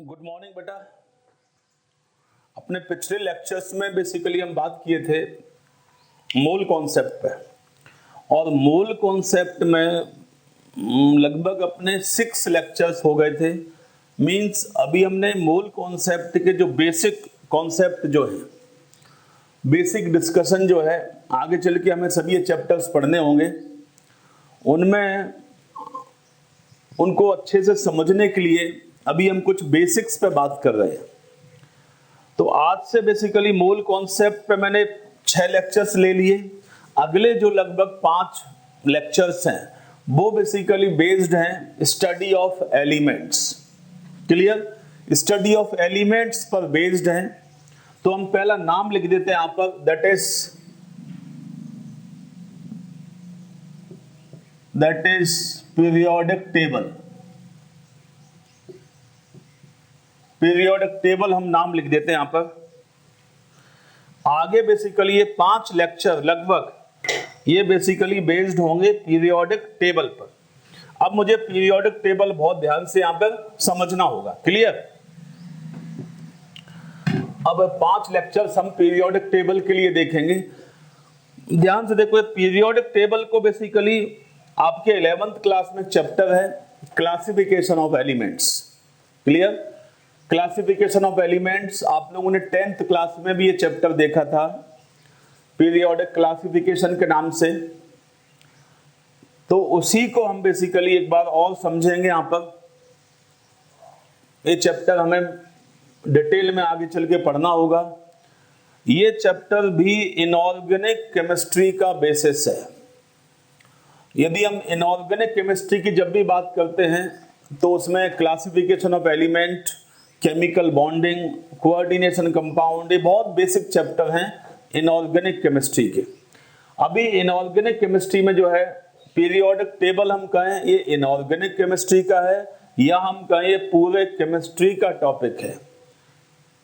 Good morning बेटा। अपने पिछले लेक्चर्स में बेसिकली हम बात किए थे मूल कॉन्सेप्ट पे, और मूल कॉन्सेप्ट में लगभग अपने 6 लेक्चर्स हो गए थे। मींस अभी हमने मूल कॉन्सेप्ट के जो बेसिक कॉन्सेप्ट जो है, बेसिक डिस्कशन जो है, आगे चल के हमें सभी ये चैप्टर्स पढ़ने होंगे। उनमें उनको अच्छे से समझने के लिए अभी हम कुछ बेसिक्स पे बात कर रहे हैं। तो आज से बेसिकली मूल कॉन्सेप्ट पे मैंने 6 लेक्चर्स ले लिए। अगले जो लगभग 5 लेक्चर्स हैं वो बेसिकली बेस्ड हैं study of elements. Clear? Study of elements पर बेस्ड हैं। तो हम पहला नाम लिख देते हैं यहां पर, that is periodic table. Periodic table हम नाम लिख देते हैं यहां पर। आगे बेसिकली ये 5 लेक्चर लगभग ये बेसिकली बेस्ड होंगे पीरियोडिक टेबल पर। अब मुझे पीरियोडिक टेबल बहुत ध्यान से यहां पर समझना होगा। क्लियर? अब 5 लेक्चर्स हम पीरियोडिक टेबल के लिए देखेंगे। ध्यान से देखो, पीरियोडिक टेबल को बेसिकली आपके 11th क्लास में चैप्टर है classification of elements. Clear? Classification of elements आप लोगों ने 10th क्लास में भी ये चैप्टर देखा था, पीरियोडिक क्लासिफिकेशन के नाम से। तो उसी को हम बेसिकली एक बार और समझेंगे यहां पर। ये चैप्टर हमें डिटेल में आगे चल के पढ़ना होगा। ये चैप्टर भी इनऑर्गेनिक केमिस्ट्री का बेसिस है। यदि हम इनऑर्गेनिक केमिस्ट्री की जब भी बात करते हैं तो उसमें classification of element, chemical bonding, coordination compound, ये बहुत बेसिक चैप्टर हैं इनऑर्गेनिक केमिस्ट्री के। अभी इनऑर्गेनिक केमिस्ट्री में जो है पीरियोडिक टेबल हम कहें ये इनऑर्गेनिक केमिस्ट्री का है, या हम कहें ये पूरे केमिस्ट्री का टॉपिक है।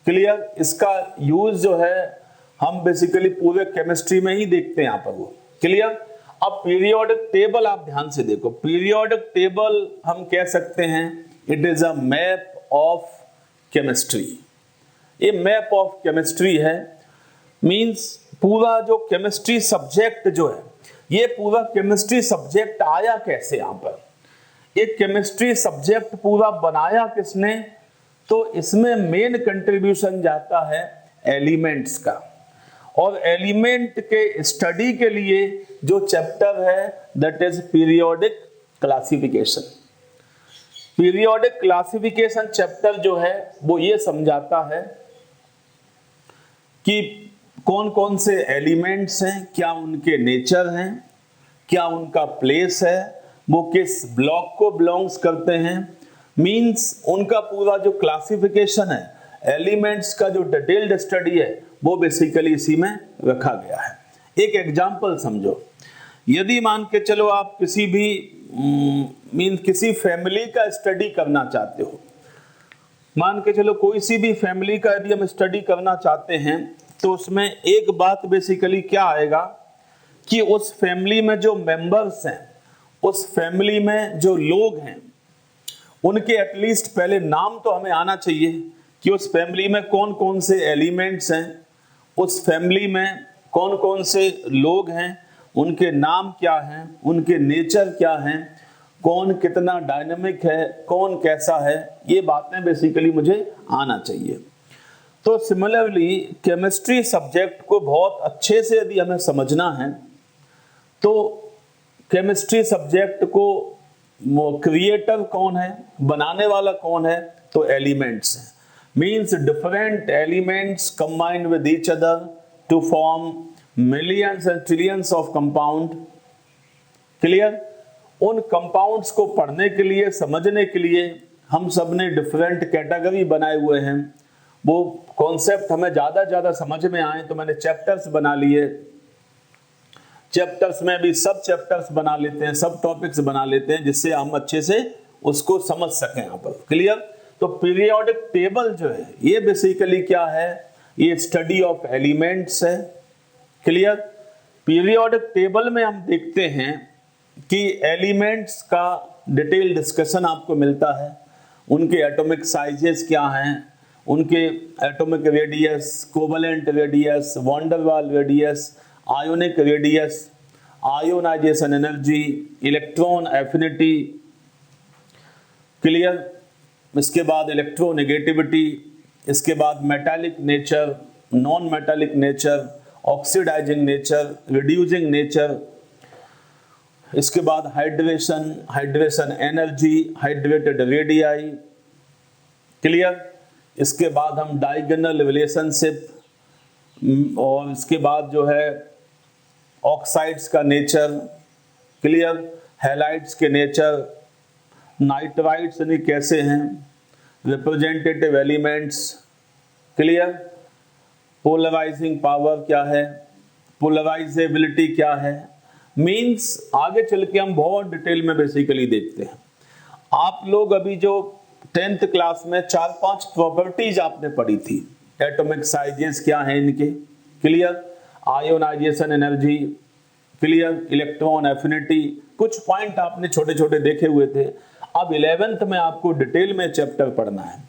क्लियर? इसका यूज जो है हम बेसिकली पूरे केमिस्ट्री में ही देखते हैं यहां पर वो। क्लियर? अब पीरियोडिक टेबल आप ध्यान से देखो। पीरियोडिक टेबल हम कह सकते हैं it is a map of chemistry. ये मैप ऑफ केमिस्ट्री है। मींस पूरा जो केमिस्ट्री सब्जेक्ट जो है, ये पूरा केमिस्ट्री सब्जेक्ट आया कैसे यहां पर, एक केमिस्ट्री सब्जेक्ट पूरा बनाया किसने? तो इसमें मेन कंट्रीब्यूशन जाता है एलिमेंट्स का। और एलिमेंट के स्टडी के लिए जो चैप्टर है that is periodic classification. Periodic classification chapter जो है वो ये समझाता है कि कौन कौन से एलिमेंट्स हैं, क्या उनके नेचर हैं, क्या उनका प्लेस है, वो किस ब्लॉक को बिलोंग्स करते हैं। मींस उनका पूरा जो क्लासिफिकेशन है, एलिमेंट्स का जो डिटेल्ड स्टडी है, वो बेसिकली इसी में रखा गया है। एक एग्जांपल समझो। यदि मान के चलो आप किसी भी किसी फैमिली का स्टडी करना चाहते हो, मान के चलो कोई सी भी फैमिली का यदि हम स्टडी करना चाहते हैं, तो उसमें एक बात बेसिकली क्या आएगा कि उस फैमिली में जो मेंबर्स हैं, उस फैमिली में जो लोग हैं, उनके एटलीस्ट पहले नाम तो हमें आना चाहिए कि उस फैमिली में कौन कौन से एलिमेंट्स हैं, उस फैमिली में कौन कौन से लोग हैं, उनके नाम क्या हैं, उनके नेचर क्या हैं, कौन कितना डायनामिक है, कौन कैसा है, ये बातें बेसिकली मुझे आना चाहिए। तो सिमिलरली केमिस्ट्री सब्जेक्ट को बहुत अच्छे से यदि हमें समझना है, तो केमिस्ट्री सब्जेक्ट को क्रिएटर कौन है, बनाने वाला कौन है, तो एलिमेंट्स हैं। Means different elements combined with each other to form millions and trillions of compound. Clear? उन कंपाउंड्स को पढ़ने के लिए, समझने के लिए हम सब ने डिफरेंट कैटेगरी बनाए हुए हैं। वो कॉन्सेप्ट हमें ज्यादा समझ में आए तो मैंने चैप्टर्स बना लिए। चैप्टर्स में भी सब चैप्टर्स बना लेते हैं, सब टॉपिक्स बना लेते हैं, जिससे हम अच्छे से उसको समझ सकें यहाँ पर। क्लियर? तो पीरियोडिक टेबल जो है ये बेसिकली क्या है, ये स्टडी ऑफ एलिमेंट्स है। क्लियर? पीरियोडिक टेबल में हम देखते हैं कि एलिमेंट्स का डिटेल डिस्कशन आपको मिलता है, उनके एटॉमिक साइजेस क्या हैं, उनके atomic radius, covalent radius, van Waal radius, ionic radius, ionisation energy, electron affinity, clear. इसके बाद इलेक्ट्रोनेगेटिविटी, इसके बाद metallic nature, non metallic nature, oxidising nature, reducing nature, इसके बाद hydration, hydration energy, hydrated radii, clear. इसके बाद हम डायगोनल रिलेशनशिप, और इसके बाद जो है ऑक्साइड्स का नेचर, क्लियर, हैलाइड्स के नेचर, नाइट्राइड्स यानी कैसे हैं, representative elements, clear, polarising power क्या है, पोलराइजेबिलिटी क्या है, मींस आगे चल के हम बहुत डिटेल में बेसिकली देखते हैं। आप लोग अभी जो 10th क्लास में 4-5 प्रॉपर्टीज आपने पढ़ी थी, एटॉमिक साइजेस क्या हैं इनके, clear, ionisation energy, clear, electron affinity, कुछ पॉइंट आपने छोटे छोटे देखे हुए थे। अब 11th में आपको डिटेल में चैप्टर पढ़ना है,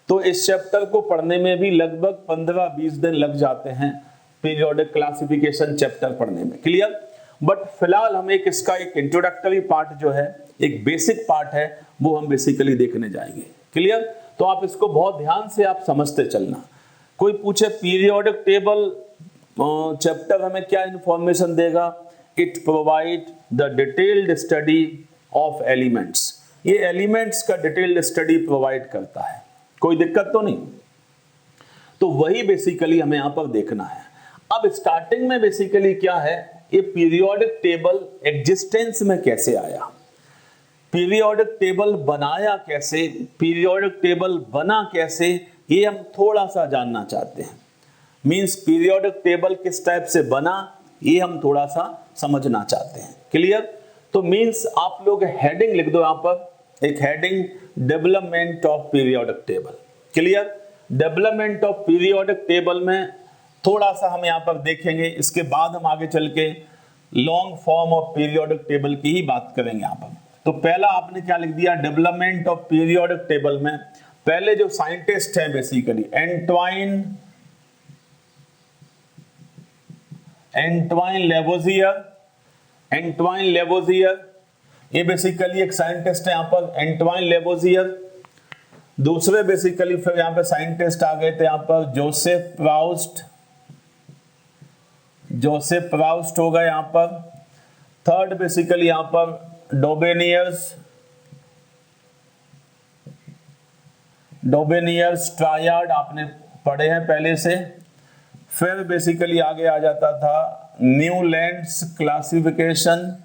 तो इस चैप्टर को पढ़ने में भी लगभग 15-20 दिन लग जाते हैं पीरियोडिक क्लासिफिकेशन चैप्टर पढ़ने में, क्लियर। बट फिलहाल हम इसका एक इंट्रोडक्टरी पार्ट जो है, एक बेसिक पार्ट है, वो हम बेसिकली देखने जाएंगे, क्लियर। तो आप इसको बहुत ध्यान से आप समझते चलना। कोई पूछे पीरियोडिक टेबल चैप्टर हमें क्या इंफॉर्मेशन देगा, it provide the detailed study of elements, ये एलिमेंट्स का डिटेल्ड स्टडी प्रोवाइड करता है, कोई दिक्कत तो नहीं। तो वही बेसिकली हमें यहां पर देखना है। अब स्टार्टिंग में बेसिकली क्या है, ये पीरियोडिक टेबल एग्जिस्टेंस में कैसे आया, पीरियोडिक टेबल बनाया कैसे, पीरियोडिक टेबल बना कैसे, ये हम थोड़ा सा जानना चाहते हैं। मींस पीरियोडिक टेबल किस टाइप से बना, ये हम थोड़ा सा समझना चाहते हैं, क्लियर। तो मींस आप लोग हेडिंग लिख दो यहां पर, एक heading, development of periodic table, clear. Development of periodic table में थोड़ा सा हम यहां पर देखेंगे, इसके बाद हम आगे चल के long form of periodic table की ही बात करेंगे यहां पर। तो पहला आपने क्या लिख दिया, डेवलपमेंट ऑफ पीरियोडिक टेबल में पहले जो साइंटिस्ट है बेसिकली एंटवाइन लेवोजियर, ये बेसिकली एक साइंटिस्ट है यहाँ पर, एंटवाइन लेवोजियर। दूसरे बेसिकली फिर यहाँ पे साइंटिस्ट आ गए थे यहाँ पर, जोसेफ प्राउस्ट हो गए यहाँ पर। थर्ड बेसिकली यहाँ पर डोबेनियर्स ट्रायड आपने पढ़े हैं पहले से। फिर बेसिकली आगे आ जाता था न्यूलैंड्स क्लासिफिकेशन।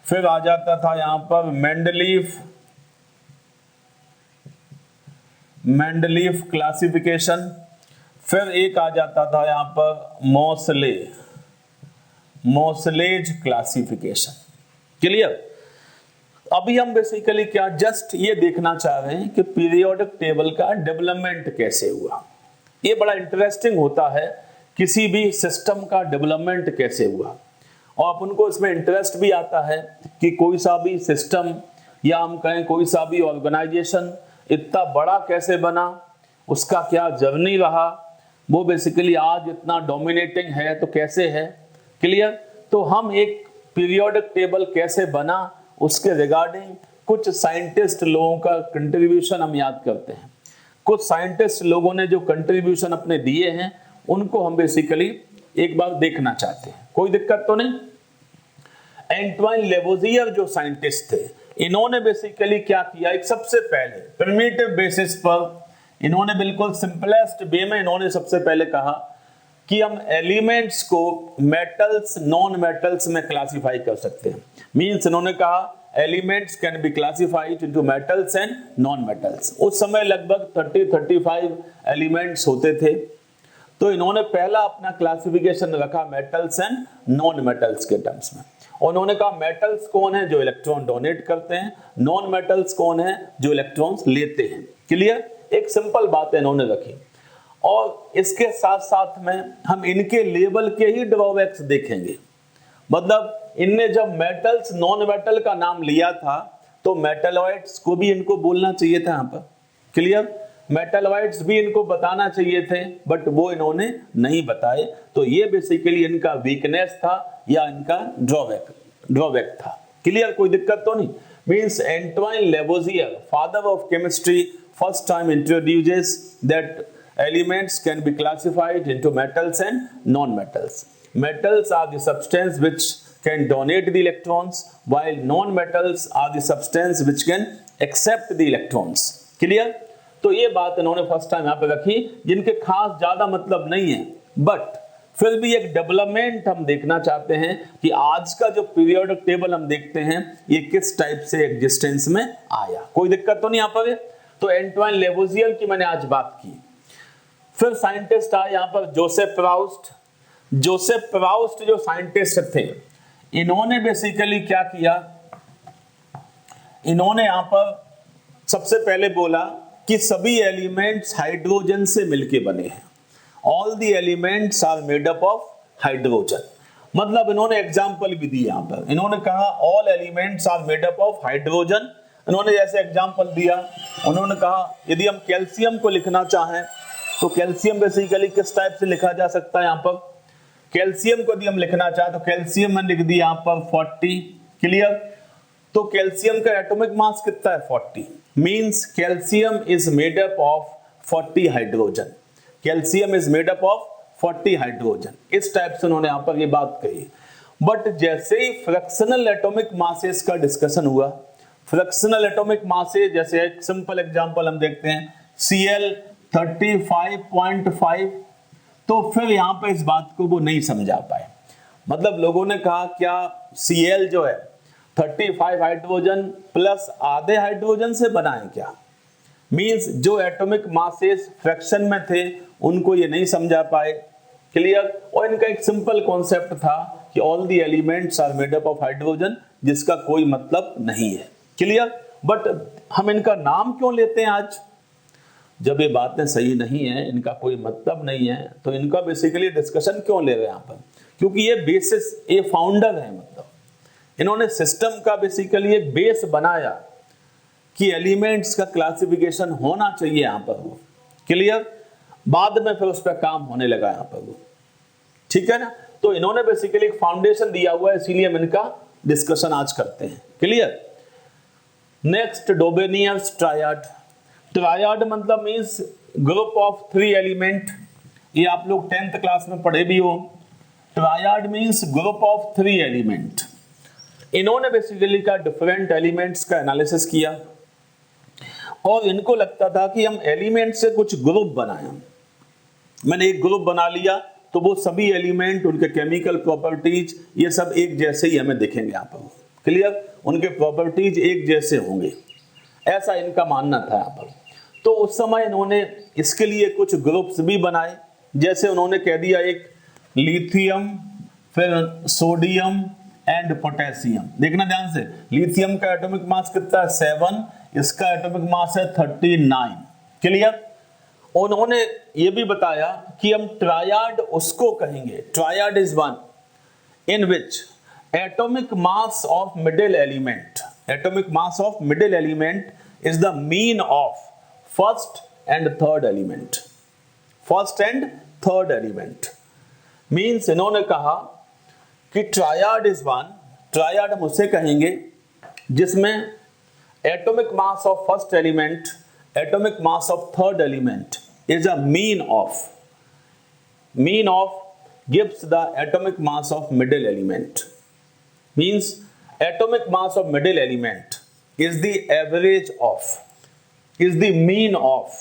फिर आ जाता था यहां पर मेंडलीफ क्लासिफिकेशन। फिर एक आ जाता था यहां पर मोसलेज क्लासिफिकेशन, क्लियर। अभी हम बेसिकली क्या जस्ट ये देखना चाह रहे हैं कि पीरियोडिक टेबल का डेवलपमेंट कैसे हुआ। ये बड़ा इंटरेस्टिंग होता है, किसी भी सिस्टम का डेवलपमेंट कैसे हुआ, और अपन को इसमें इंटरेस्ट भी आता है कि कोई सा भी सिस्टम या हम कहें कोई सा भी ऑर्गेनाइजेशन इतना बड़ा कैसे बना, उसका क्या जर्नी रहा, वो बेसिकली आज इतना डोमिनेटिंग है तो कैसे है, क्लियर। तो हम एक पीरियोडिक टेबल कैसे बना उसके रिगार्डिंग कुछ साइंटिस्ट लोगों का कंट्रीब्यूशन हम याद करते हैं। कुछ साइंटिस्ट लोगों ने जो कंट्रीब्यूशन अपने दिए हैं उनको हम बेसिकली एक बार देखना चाहते हैं, कोई दिक्कत तो नहीं। एंटवाइन लेवोजियर जो साइंटिस्ट थे, इन्होंने बेसिकली क्या किया, एक सबसे पहले प्रिमिटिव बेसिस पर इन्होंने बिल्कुल सिंपलेस्ट वे में इन्होंने सबसे पहले कहा कि हम एलिमेंट्स को मेटल्स नॉन मेटल्स में क्लासिफाई कर सकते हैं। मींस इन्होंने कहा elements can be classified into metals and non metals. उस समय लगभग 30-35 एलिमेंट्स होते थे, तो इन्होंने पहला अपना क्लासिफिकेशन रखा मेटल्स एंड नॉन मेटल्स के टर्म्स में। और उन्होंने कहा मेटल्स कौन है जो इलेक्ट्रॉन डोनेट करते हैं, नॉन मेटल्स कौन है जो इलेक्ट्रॉन्स लेते हैं, क्लियर। एक सिंपल बात है इन्होंने रखी। और इसके साथ साथ में हम इनके लेवल के ही ड्रॉबैक्स देखेंगे, मतलब इनने जब मेटल्स नॉन मेटल का नाम लिया था तो मेटलॉइड्स को भी इनको बोलना चाहिए था यहाँ पर। क्लियर? मेटलॉइड्स भी इनको बताना चाहिए थे, बट वो इन्होंने नहीं बताए। तो ये बेसिकली इनका वीकनेस था या इनका ड्रॉबैक था। क्लियर? कोई दिक्कत तो नहीं। Means Antoine Lavoisier, father of chemistry, first time introduces that elements can be classified into metals and non-metals. Metals are the substance which can donate the electrons, while non-metals are the substance which can accept the electrons. Clear? तो ये बात इन्होंने first time यहाँ पे रखी, जिनके खास ज्यादा मतलब नहीं है, बट फिर भी एक डेवलपमेंट हम देखना चाहते हैं कि आज का जो पीरियोडिक टेबल हम देखते हैं ये किस टाइप से एग्जिस्टेंस में आया। कोई दिक्कत तो नहीं यहाँ पर? तो एंटवाइन लेवोजियर की मैंने आज बात की। फिर साइंटिस्ट आए यहाँ पर जोसेफ प्राउस्ट। जोसेफ प्राउस्ट जो साइंटिस्ट थे, इन्होंने बेसिकली क्या किया, इन्होंने यहाँ पर सबसे पहले बोला कि सभी एलिमेंट्स हाइड्रोजन से मिलके बने हैं। All the elements are made up of hydrogen. मतलब इन्होंने एग्जाम्पल भी दी यहाँ पर। इन्होंने कहा all elements are made up of hydrogen. इन्होंने जैसे एग्जाम्पल दिया, उन्होंने कहा यदि हम कैल्शियम को लिखना चाहें तो कैल्शियम बेसिकली किस टाइप से लिखा जा सकता है। यहाँ पर कैल्शियम को यदि हम लिखना चाहें तो कैल्शियम मैंने लिख दिया यहाँ पर 40। क्लियर? तो कैल्शियम का एटॉमिक मास कितना है? 40। Means calcium is made up of 40 hydrogen. Calcium is made up of 40 hydrogen. इस टाइप से उन्होंने यहाँ पर ये बात कही। बट जैसे ही फ्रैक्शनल एटॉमिक मासेस का डिस्कशन हुआ, फ्रैक्शनल एटॉमिक मासेस, जैसे एक सिंपल एग्जांपल हम देखते हैं Cl 35.5, तो फिर यहां पे इस बात को वो नहीं समझा पाए। मतलब लोगों ने कहा क्या Cl जो है 35 हाइड्रोजन प्लस आधे हाइड्रोजन से बना है क्या? मींस जो एटॉमिक मासेस फ्रैक्शन में थे उनको ये नहीं समझा पाए। क्लियर? और इनका एक सिंपल कॉन्सेप्ट था कि all the elements are made up of hydrogen, जिसका कोई मतलब नहीं है। क्लियर? बट हम इनका नाम क्यों लेते हैं आज? जब ये बातें सही नहीं है, इनका कोई मतलब नहीं है, तो इनका बेसिकली डिस्कशन क्यों ले रहे हैं यहाँ पर? क्योंकि ये बेसिस, ये फाउंडर है। मतलब इन्होंने सिस्टम का बेसिकली एक बेस बनाया कि एलिमेंट्स का क्लासिफिकेशन होना चाहिए यहाँ पर वो। क्लियर? बाद में फिर उस पर काम होने लगा यहाँ पर वो। ठीक है ना? तो इन्होंने बेसिकली एक फाउंडेशन दिया हुआ है, इसीलिए हम इनका डिस्कशन आज करते हैं। Clear? Next, Dobereiner triad. Triad मतलब मींस ग्रुप ऑफ 3 एलिमेंट। ये आप लोग 10th क्लास में पढ़े भी हो। Triad means group of 3 element. इन्होंने बेसिकली का डिफरेंट एलिमेंट्स का एनालिसिस किया और इनको लगता था कि हम एलिमेंट से कुछ ग्रुप बनाएं। मैंने एक ग्रुप बना लिया तो वो सभी एलिमेंट, उनके केमिकल प्रॉपर्टीज, ये सब एक जैसे ही हमें दिखेंगे यहाँ पर। क्लियर? उनके प्रॉपर्टीज एक जैसे होंगे, ऐसा इनका मानना था यहाँ पर। तो उस समय इन्होंने इसके लिए कुछ ग्रुप्स भी बनाए। जैसे उन्होंने कह दिया एक लिथियम, फिर सोडियम एंड पोटेशियम। देखना ध्यान से, लिथियम का एटॉमिक मास कितना है? 7। इसका एटॉमिक मास है 39। क्लियर? उन्होंने ये भी बताया कि हम ट्रायड उसको कहेंगे, triad is one in which atomic mass of middle element, atomic mass of middle element is the mean of first and third element. First and third element means इन्होंने कहा कि ट्रायड इज वन, ट्रायड हम उसे कहेंगे जिसमें atomic mass of first element, atomic mass of third element is a mean of gives the atomic mass of middle element. Means atomic mass of middle element is the average of, is the mean of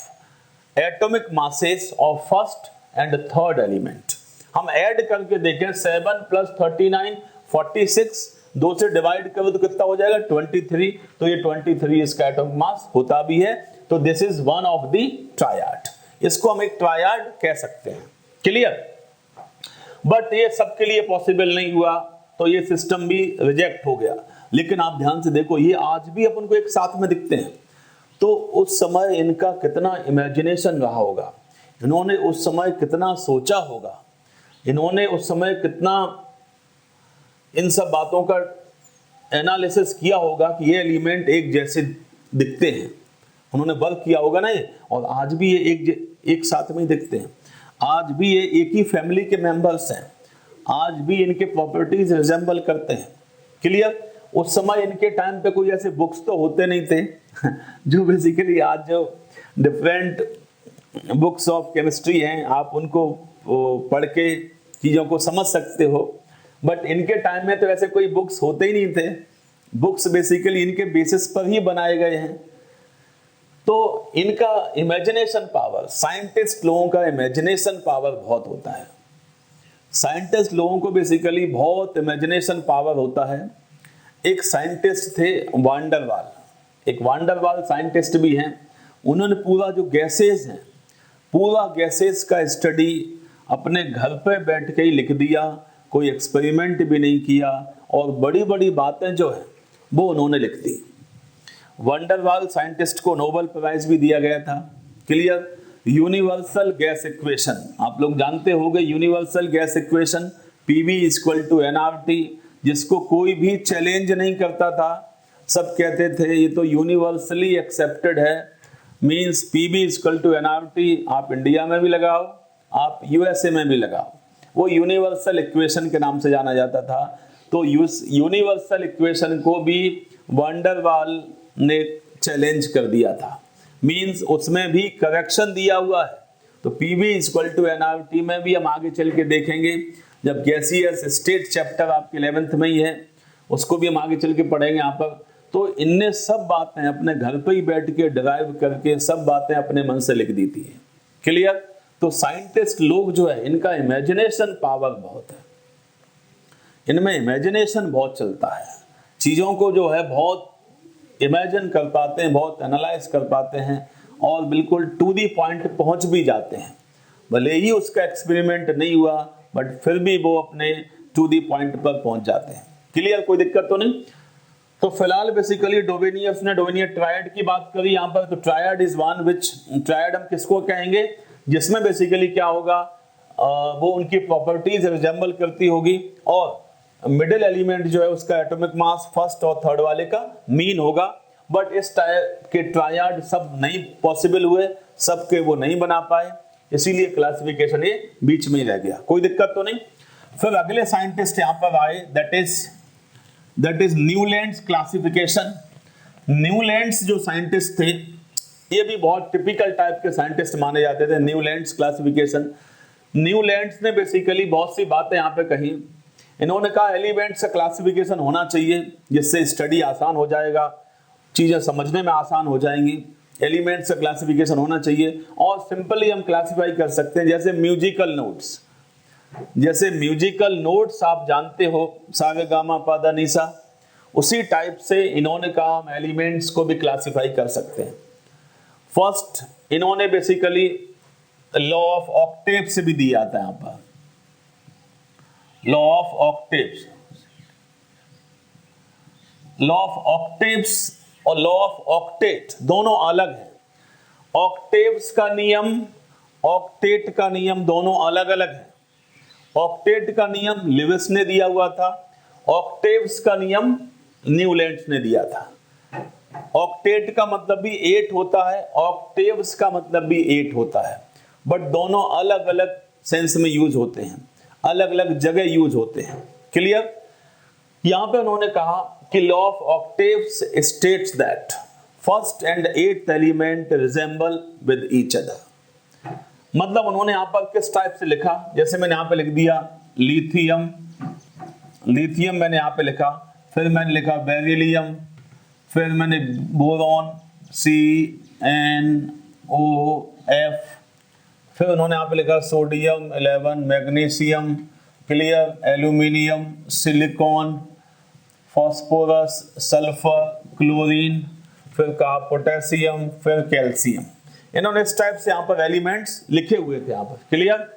atomic masses of first and third element. हम add करके देखें 7 + 39 46, 2 से divide करो तो कितना हो जाएगा? 23। तो ये 23 इसका एटॉमिक मास होता भी है। तो this is one of the triad. इसको हम एक ट्रायड कह सकते हैं। क्लियर? बट ये सबके लिए पॉसिबल नहीं हुआ, तो ये सिस्टम भी रिजेक्ट हो गया। लेकिन आप ध्यान से देखो, ये आज भी अपन को एक साथ में दिखते हैं। तो उस समय इनका कितना इमेजिनेशन रहा होगा, इन्होंने उस समय कितना सोचा होगा, इन्होंने उस समय कितना इन सब बातों का एनालिसिस किया होगा कि ये एलिमेंट एक जैसे दिखते हैं, उन्होंने वर्क किया होगा ना ये, और आज भी ये एक साथ में ही दिखते हैं, आज भी ये एक ही फैमिली के मेंबर्स हैं, आज भी इनके प्रॉपर्टीज रिजेंबल करते हैं। क्लियर? उस समय इनके टाइम पे कोई ऐसे बुक्स तो होते नहीं थे जो बेसिकली आज जो डिफरेंट बुक्स ऑफ केमिस्ट्री हैं आप उनको पढ़ के चीज़ों को समझ सकते हो, बट इनके टाइम में तो ऐसे कोई बुक्स होते ही नहीं थे। बुक्स बेसिकली इनके बेसिस पर ही बनाए गए हैं। तो इनका इमेजिनेशन पावर, साइंटिस्ट लोगों का इमेजिनेशन पावर बहुत होता है। साइंटिस्ट लोगों को बेसिकली बहुत इमेजिनेशन पावर होता है। एक साइंटिस्ट थे वांडरवाल, एक वांडरवाल साइंटिस्ट भी हैं। उन्होंने पूरा जो गैसेस हैं, पूरा गैसेस का स्टडी अपने घर पे बैठ के ही लिख दिया, कोई एक्सपेरिमेंट भी नहीं किया, और बड़ी बड़ी बातें जो है वो उन्होंने लिख दी। वांडरवाल साइंटिस्ट को नोबेल प्राइज भी दिया गया था। क्लियर? यूनिवर्सल गैस इक्वेशन आप लोग जानते होंगे, universal gas equation PV = nRT, जिसको कोई भी चैलेंज नहीं करता था। सब कहते थे ये तो यूनिवर्सली एक्सेप्टेड है, मींस PV = nRT। आप इंडिया में भी लगाओ, आप USA में भी लगाओ, वो यूनिवर्सल इक्वेशन के नाम से जाना जाता था। तो यूनिवर्सल इक्वेशन को भी वांडरवाल ने चैलेंज कर दिया था, मींस उसमें भी करेक्शन दिया हुआ है। तो PV = nRT में भी हम आगे चल के देखेंगे, जब गैसियस स्टेट चैप्टर आपके 11th में ही है, उसको भी हम आगे चल के पढ़ेंगे यहाँ पर। तो इनने सब बातें अपने घर पे ही बैठ के डिराइव करके सब बातें अपने मन से लिख दी थी। क्लियर? तो साइंटिस्ट लोग जो है इनका इमेजिनेशन पावर बहुत है, इनमें इमेजिनेशन बहुत चलता है, चीज़ों को जो है बहुत इमेजिन कर पाते हैं, बहुत एनालाइज कर पाते हैं, और बिल्कुल टू दी पॉइंट पहुंच भी जाते हैं। भले ही उसका एक्सपेरिमेंट नहीं हुआ, बट फिर भी वो अपने टू दी पॉइंट पर पहुंच जाते हैं। क्लियर? कोई दिक्कत तो नहीं? तो फिलहाल बेसिकली डोवेनियस ने डोवेनियर ट्रायड की बात करी यहाँ पर। तो triad is one which, triad हम किसको कहेंगे, जिसमें बेसिकली क्या होगा, वो उनकी प्रॉपर्टीज रिजेंबल करती होगी, और मिडिल एलिमेंट जो है उसका एटॉमिक मास फर्स्ट और थर्ड वाले का मीन होगा। बट इस टाइप के ट्रायड सब नहीं पॉसिबल हुए, सबके वो नहीं बना पाए, इसीलिए क्लासिफिकेशन ये बीच में ही रह गया। कोई दिक्कत तो नहीं? फिर अगले साइंटिस्ट यहां पर आए, that is Newlands classification. Newlands जो साइंटिस्ट थे ये भी बहुत टिपिकल टाइप के साइंटिस्ट माने जाते थे। न्यूलैंड्स क्लासिफिकेशन, न्यूलैंड्स ने बेसिकली बहुत सी बातें यहाँ पे कही। इन्होंने कहा एलिमेंट्स का क्लासिफिकेशन होना चाहिए, जिससे स्टडी आसान हो जाएगा, चीजें समझने में आसान हो जाएंगी। एलिमेंट्स का क्लासिफिकेशन होना चाहिए, और सिंपली हम क्लासिफाई कर सकते हैं, जैसे म्यूजिकल नोट्स। जैसे म्यूजिकल नोट्स आप जानते हो, सा रे गा मा पा धा नी सा, उसी टाइप से इन्होंने कहा हम एलिमेंट्स को भी क्लासिफाई कर सकते हैं। फर्स्ट इन्होंने बेसिकली लॉ ऑफ ऑक्टेव से भी दिया था। यहाँ पर law of octaves, law of octaves और लॉ ऑफ ऑक्टेट दोनों अलग हैं। ऑक्टेव्स का नियम, ऑक्टेट का नियम दोनों अलग अलग हैं। ऑक्टेट का नियम लिविस ने दिया हुआ था, ऑक्टेव्स का नियम न्यूलैंड्स ने दिया था। ऑक्टेट का मतलब भी 8 होता है, ऑक्टेव्स का मतलब भी 8 होता है, बट दोनों अलग अलग सेंस में यूज होते हैं, अलग अलग जगह यूज होते हैं। क्लियर? यहां पे उन्होंने कहा कि law of octaves states that first and 8th element resemble with each other. मतलब उन्होंने यहां पर किस टाइप से लिखा, जैसे मैंने यहां पे लिख दिया लिथियम, लिथियम मैंने यहां पे लिखा, फिर मैंने लिखा बेरिलियम, फिर मैंने बोरॉन CnOF, फिर उन्होंने यहाँ पे लिखा sodium 11, magnesium, clear, aluminium, silicon, phosphorus, sulphur, chlorine, फिर कहा पोटेशियम, फिर कैल्शियम। इन्होंने इस टाइप से यहाँ पर एलिमेंट्स लिखे हुए थे। यहाँ पर क्लियर,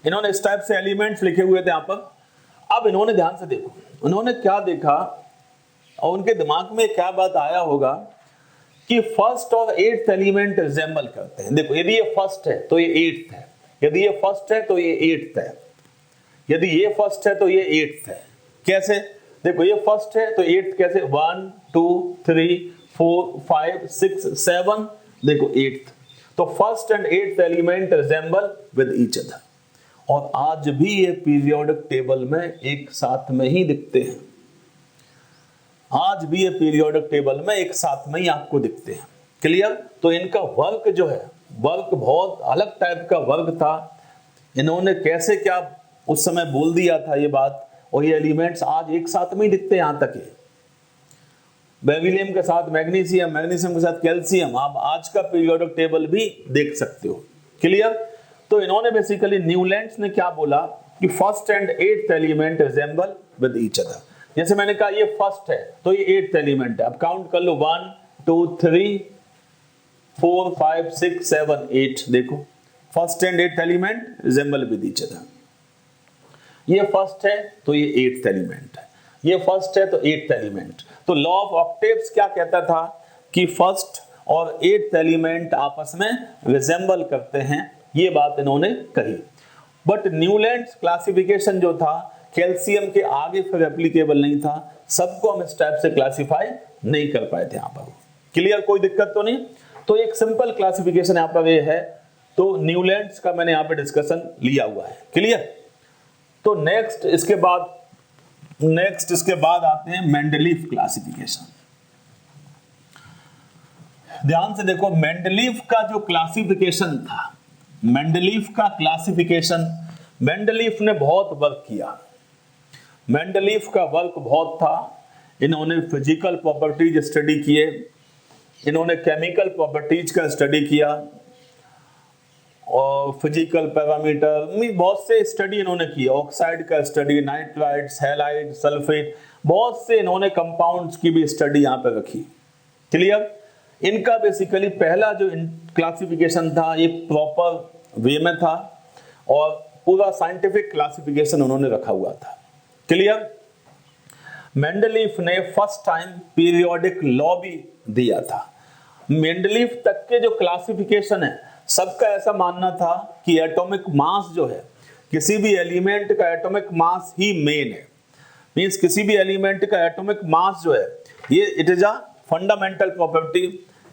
इन्होंने इस टाइप से एलिमेंट्स लिखे हुए थे यहाँ पर। अब इन्होंने ध्यान से देखो, उन्होंने क्या देखा और उनके दिमाग में क्या बात आया होगा कि फर्स्ट और 8th एलिमेंट रिजेंबल करते हैं। देखो, यदि ये फर्स्ट है तो ये 8th है, यदि ये फर्स्ट है तो ये 8th है। यदि ये फर्स्ट है तो ये एट्थ है। कैसे? देखो ये फर्स्ट है तो एट्थ कैसे? 1 2 3 4 5 6 7, देखो एट्थ। तो first and eighth element resemble with each other, और आज भी ये पीरियोडिक टेबल में एक साथ में ही दिखते हैं। आज भी ये पीरियोडिक टेबल में एक साथ में ही आपको दिखते हैं। क्लियर? तो इनका वर्क जो है, वर्क बहुत अलग टाइप का वर्क था। इन्होंने कैसे क्या उस समय बोल दिया था ये बात, और ये एलिमेंट्स आज एक साथ में ही दिखते हैं। यहां तक है बेरिलियम के साथ मैग्नीशियम, मैग्नीशियम के साथ कैल्शियम, आप आज का पीरियोडिक टेबल भी देख सकते हो। क्लियर? तो इन्होंने बेसिकली न्यूलैंड्स ने क्या बोला कि first and eighth element resemble with each other. जैसे मैंने कहा ये फर्स्ट है तो ये एट्थ एलिमेंट है, अब काउंट कर लो 1 2 3 4 5 6 7 8, देखो first and eighth element resemble with each other. ये फर्स्ट है तो ये एट्थ एलिमेंट है, ये फर्स्ट है तो एट्थ एलिमेंट। तो लॉ ऑफ ऑक्टेव्स क्या कहता था कि फर्स्ट और एट्थ एलिमेंट आपस में रिजेंबल करते हैं, ये बात इन्होंने कही। बट न्यूलैंड्स क्लासिफिकेशन जो था कैल्शियम के आगे फिर एप्लीकेबल नहीं था, सबको हम इस टाइप से क्लासिफाई नहीं कर पाए थे यहाँ पर। क्लियर? कोई दिक्कत तो नहीं? तो एक सिंपल क्लासिफिकेशन यहाँ पर ये है, तो न्यूलैंड्स का मैंने यहाँ पे डिस्कशन लिया हुआ है। क्लियर? तो नेक्स्ट इसके बाद आते हैं मेंडलीफ क्लासिफिकेशन। ध्यान से देखो, मेंडलीफ का जो क्लासिफिकेशन था, मेंडलीफ का क्लासिफिकेशन, मेंडलीफ ने बहुत वर्क किया। मेंडलीफ का वर्क बहुत था। इन्होंने फिजिकल प्रॉपर्टीज स्टडी किए, इन्होंने केमिकल प्रॉपर्टीज का स्टडी किया, और फिजिकल पैरामीटर में बहुत से स्टडी इन्होंने किए। ऑक्साइड का स्टडी, नाइट्राइड्स, हैलाइड, सल्फेट, बहुत से इन्होंने कंपाउंड्स की भी स्टडी यहाँ पे रखी। क्लियर? इनका बेसिकली पहला जो क्लासिफिकेशन था ये प्रॉपर वे में था, और पूरा साइंटिफिक क्लासिफिकेशन उन्होंने रखा हुआ था। क्लियर? मेंडलीफ ने फर्स्ट टाइम पीरियोडिक लॉ भी दिया था। मेंडलीफ तक के जो क्लासिफिकेशन है, सबका ऐसा मानना था कि एटॉमिक मास जो है, किसी भी एलिमेंट का एटॉमिक मास ही मेन है। मींस किसी भी एलिमेंट का एटॉमिक मास जो है, ये it is a fundamental property.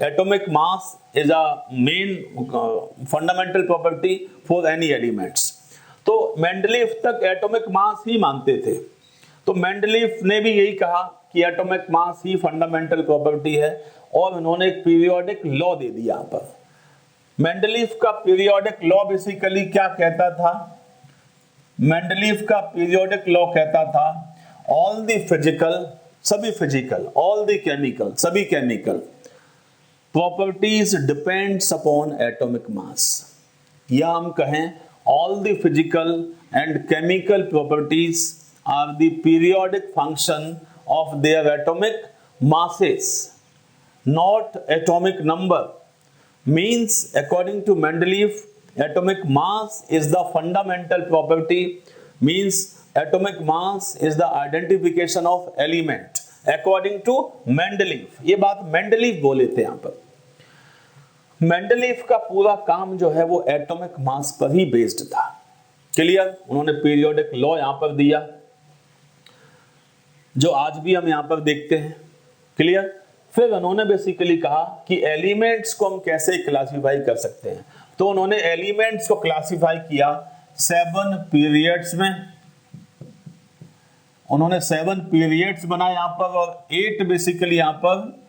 Atomic mass is a main fundamental property for any elements. तो मेंडलीफ तक एटॉमिक मास ही मानते थे। तो मेंडलीफ ने भी यही कहा कि एटॉमिक मास ही फंडामेंटल प्रॉपर्टी है, और उन्होंने एक पीरियोडिक लॉ दे दिया यहाँ पर। मेंडलीफ का पीरियोडिक लॉ बेसिकली क्या कहता था? मेंडलीफ का पीरियोडिक लॉ कहता था ऑल द फिजिकल, सभी फिजिकल, ऑल द केमिकल, सभी chemical properties depends upon atomic mass, या हम कहें all the physical and chemical properties are the periodic function of their atomic masses, not atomic number. Means according to Mendeleev, atomic mass is the fundamental property, means atomic mass is the identification of element according to Mendeleev। ये बात Mendeleev बोले थे यहाँ पर। Mendeleev का पूरा काम जो है वो एटॉमिक मास पर ही बेस्ड था। क्लियर? उन्होंने पीरियोडिक लॉ यहाँ पर दिया, जो आज भी हम यहाँ पर देखते हैं। क्लियर? फिर उन्होंने बेसिकली कहा कि एलिमेंट्स को हम कैसे क्लासिफाई कर सकते हैं। तो उन्होंने एलिमेंट्स को क्लासिफाई किया 7 पीरियड्स में। उन्होंने 7 पीरियड्स बनाए यहाँ पर, और 8 बेसिकली यहाँ पर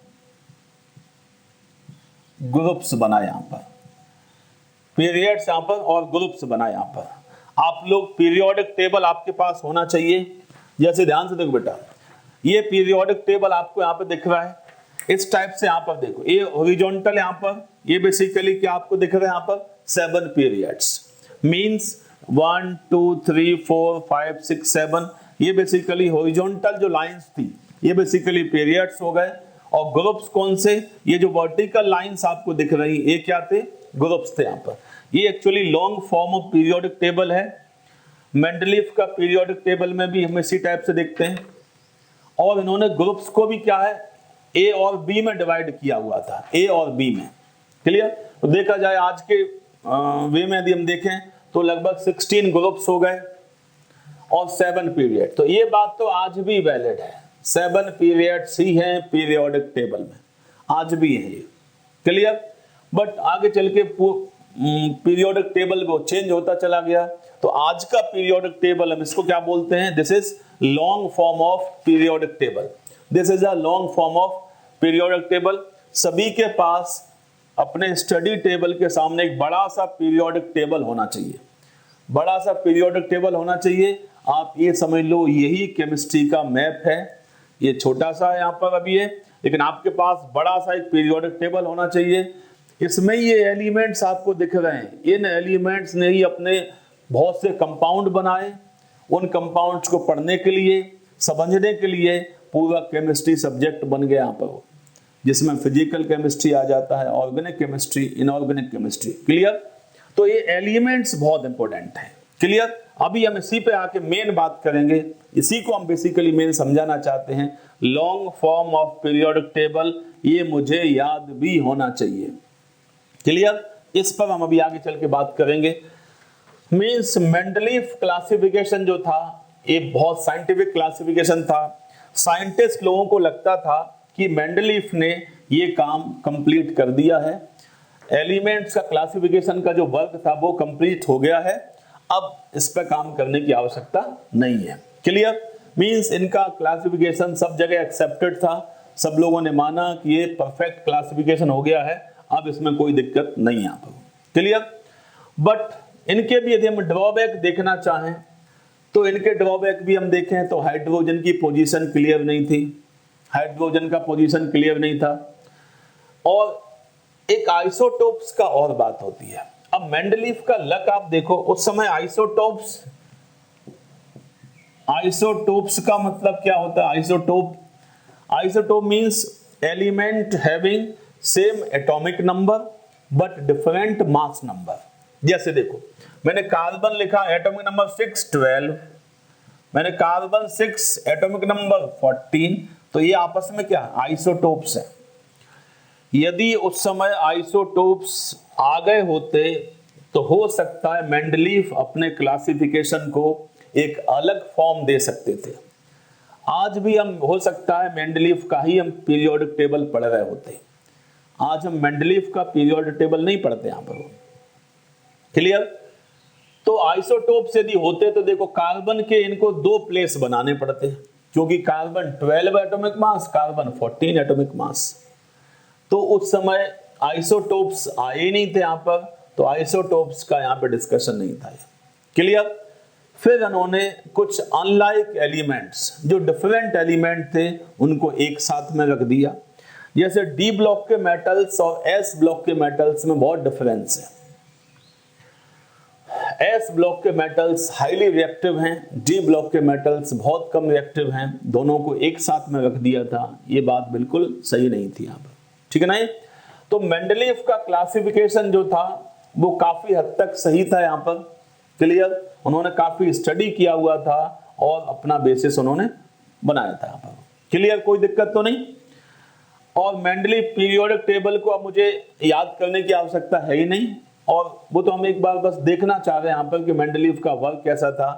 ग्रुप्स बनाए यहाँ पर, पीरियड्स यहाँ पर और ग्रुप्स बनाए यहाँ पर। आप लोग पीरियोडिक टेबल आपके पास होना चाहिए। जैसे ध्यान से देखो बेटा, ये पीरियोडिक टेबल आपको यहाँ पे दिख रहा है, इस टाइप से यहाँ पर देखो, ये हॉरिजॉन्टल यहाँ पर, ये बेसिकली क्या आपको दिख रहा है यहाँ पर 7 पीरियड्स, मींस 1 2 3 4 5 6 7, ये बेसिकली हॉरिजॉन्टल जो लाइंस थी ये बेसिकली पीरियड्स हो गए। और ग्रुप्स कौन से? ये जो वर्टिकल लाइंस आपको दिख रही ये क्या थे? ग्रुप्स थे यहाँ पर। ये actually long form of periodic table है। मेंडलीफ का पीरियोडिक टेबल में भी हम इसी टाइप से देखते हैं। और इन्होंने ग्रुप्स को भी क्या है, ए और बी में डिवाइड किया हुआ था, ए और बी में। क्लियर? तो देखा जाए आज के वे में यदि हम देखें तो लगभग 16 ग्रुप्स हो गए, और 7 पीरियड। तो ये बात तो आज भी वैलिड है, 7 पीरियड्स ही हैं पीरियोडिक टेबल में, आज भी है ये, क्लियर। बट आगे चल के पीरियोडिक टेबल वो चेंज होता चला गया। तो आज का पीरियोडिक टेबल हम इसको क्या बोलते हैं, this is long form of periodic table, this is a long form of periodic table. सभी के पास अपने स्टडी टेबल के सामने एक बड़ा सा पीरियोडिक टेबल होना चाहिए, बड़ा सा पीरियोडिक टेबल होना चाहिए। आप ये समझ लो यही केमिस्ट्री का मैप है, ये छोटा सा यहाँ पर अभी है, लेकिन आपके पास बड़ा सा एक पीरियोडिक टेबल होना चाहिए। इसमें ये एलिमेंट्स आपको दिख रहे हैं, इन एलिमेंट्स ने ही अपने बहुत से कंपाउंड बनाए, उन कंपाउंड्स को पढ़ने के लिए, समझने के लिए पूरा केमिस्ट्री सब्जेक्ट बन गया यहाँ पर, जिसमें फिजिकल केमिस्ट्री आ जाता है, organic chemistry, inorganic chemistry, clear. तो ये एलिमेंट्स बहुत इंपॉर्टेंट है, क्लियर। अभी हम इसी पे आके मेन बात करेंगे, इसी को हम बेसिकली मेन समझाना चाहते हैं। Long form of periodic table, ये मुझे याद भी होना चाहिए, क्लियर। इस पर हम अभी आगे चल के बात करेंगे। मींस मेंडलीफ क्लासिफिकेशन जो था ये बहुत साइंटिफिक क्लासिफिकेशन था। साइंटिस्ट लोगों को लगता था कि मेंडलीफ ने ये काम कंप्लीट कर दिया है, एलिमेंट्स का क्लासिफिकेशन का जो वर्क था वो कंप्लीट हो गया है, अब इस पर काम करने की आवश्यकता नहीं है, क्लियर। मींस इनका क्लासिफिकेशन सब जगह एक्सेप्टेड था, सब लोगों ने माना कि ये परफेक्ट क्लासिफिकेशन हो गया है, अब इसमें कोई दिक्कत नहीं है, क्लियर। बट इनके भी यदि हम ड्रॉबैक देखना चाहें तो इनके ड्रॉबैक भी हम देखें तो हाइड्रोजन की पोजीशन क्लियर नहीं थी, हाइड्रोजन का पोजीशन क्लियर नहीं था। और एक आइसोटोप्स का और बात होती है। अब मेंडलीफ का लक आप देखो, उस समय आइसोटोप्स का मतलब क्या होता है, isotope means element having same atomic number but different mass number. जैसे देखो मैंने कार्बन लिखा एटॉमिक नंबर 6 12, मैंने कार्बन 6 एटॉमिक नंबर 14, तो ये आपस में क्या आइसोटोप्स है। यदि उस समय आइसोटोप्स आ गए होते तो हो सकता है मेंडलीफ अपने क्लासिफिकेशन को एक अलग फॉर्म दे सकते थे। आज भी हम हो सकता है मेंडलीफ का ही हम पीरियोडिक टेबल पढ़ रहे होते, आज हम मेंडलीफ का पीरियोडिक टेबल नहीं पढ़ते यहां पर, क्लियर। तो आइसोटोप्स यदि होते तो देखो कार्बन के इनको 2 प्लेस बनाने पड़ते, क्योंकि carbon 12 atomic mass, carbon 14 atomic mass. तो उस समय आइसोटोप्स आए ही नहीं थे यहां पर, तो आइसोटोप्स का यहां पर डिस्कशन नहीं था, क्लियर। फिर उन्होंने कुछ अनलाइक एलिमेंट्स जो डिफरेंट एलिमेंट थे उनको एक साथ में रख दिया। जैसे डी ब्लॉक के मेटल्स और एस ब्लॉक के मेटल्स में बहुत डिफरेंस है। एस ब्लॉक के मेटल्स हाईली रिएक्टिव हैं, डी ब्लॉक के मेटल्स बहुत कम रिएक्टिव हैं, दोनों को एक साथ में रख दिया था, ये बात बिल्कुल सही नहीं थी यहाँ पर, ठीक है ना। तो मेंडलीफ का क्लासिफिकेशन जो था वो काफी हद तक सही था यहाँ पर, क्लियर। उन्होंने काफी स्टडी किया हुआ था और अपना बेसिस उन्होंने बनाया था यहाँ पर, क्लियर, कोई दिक्कत तो नहीं। और मेंडलीफ पीरियोडिक टेबल को अब मुझे याद करने की आवश्यकता है ही नहीं, और वो तो हम एक बार बस देखना चाह रहे हैं यहाँ पर कि मेंडलीफ का वर्क कैसा था,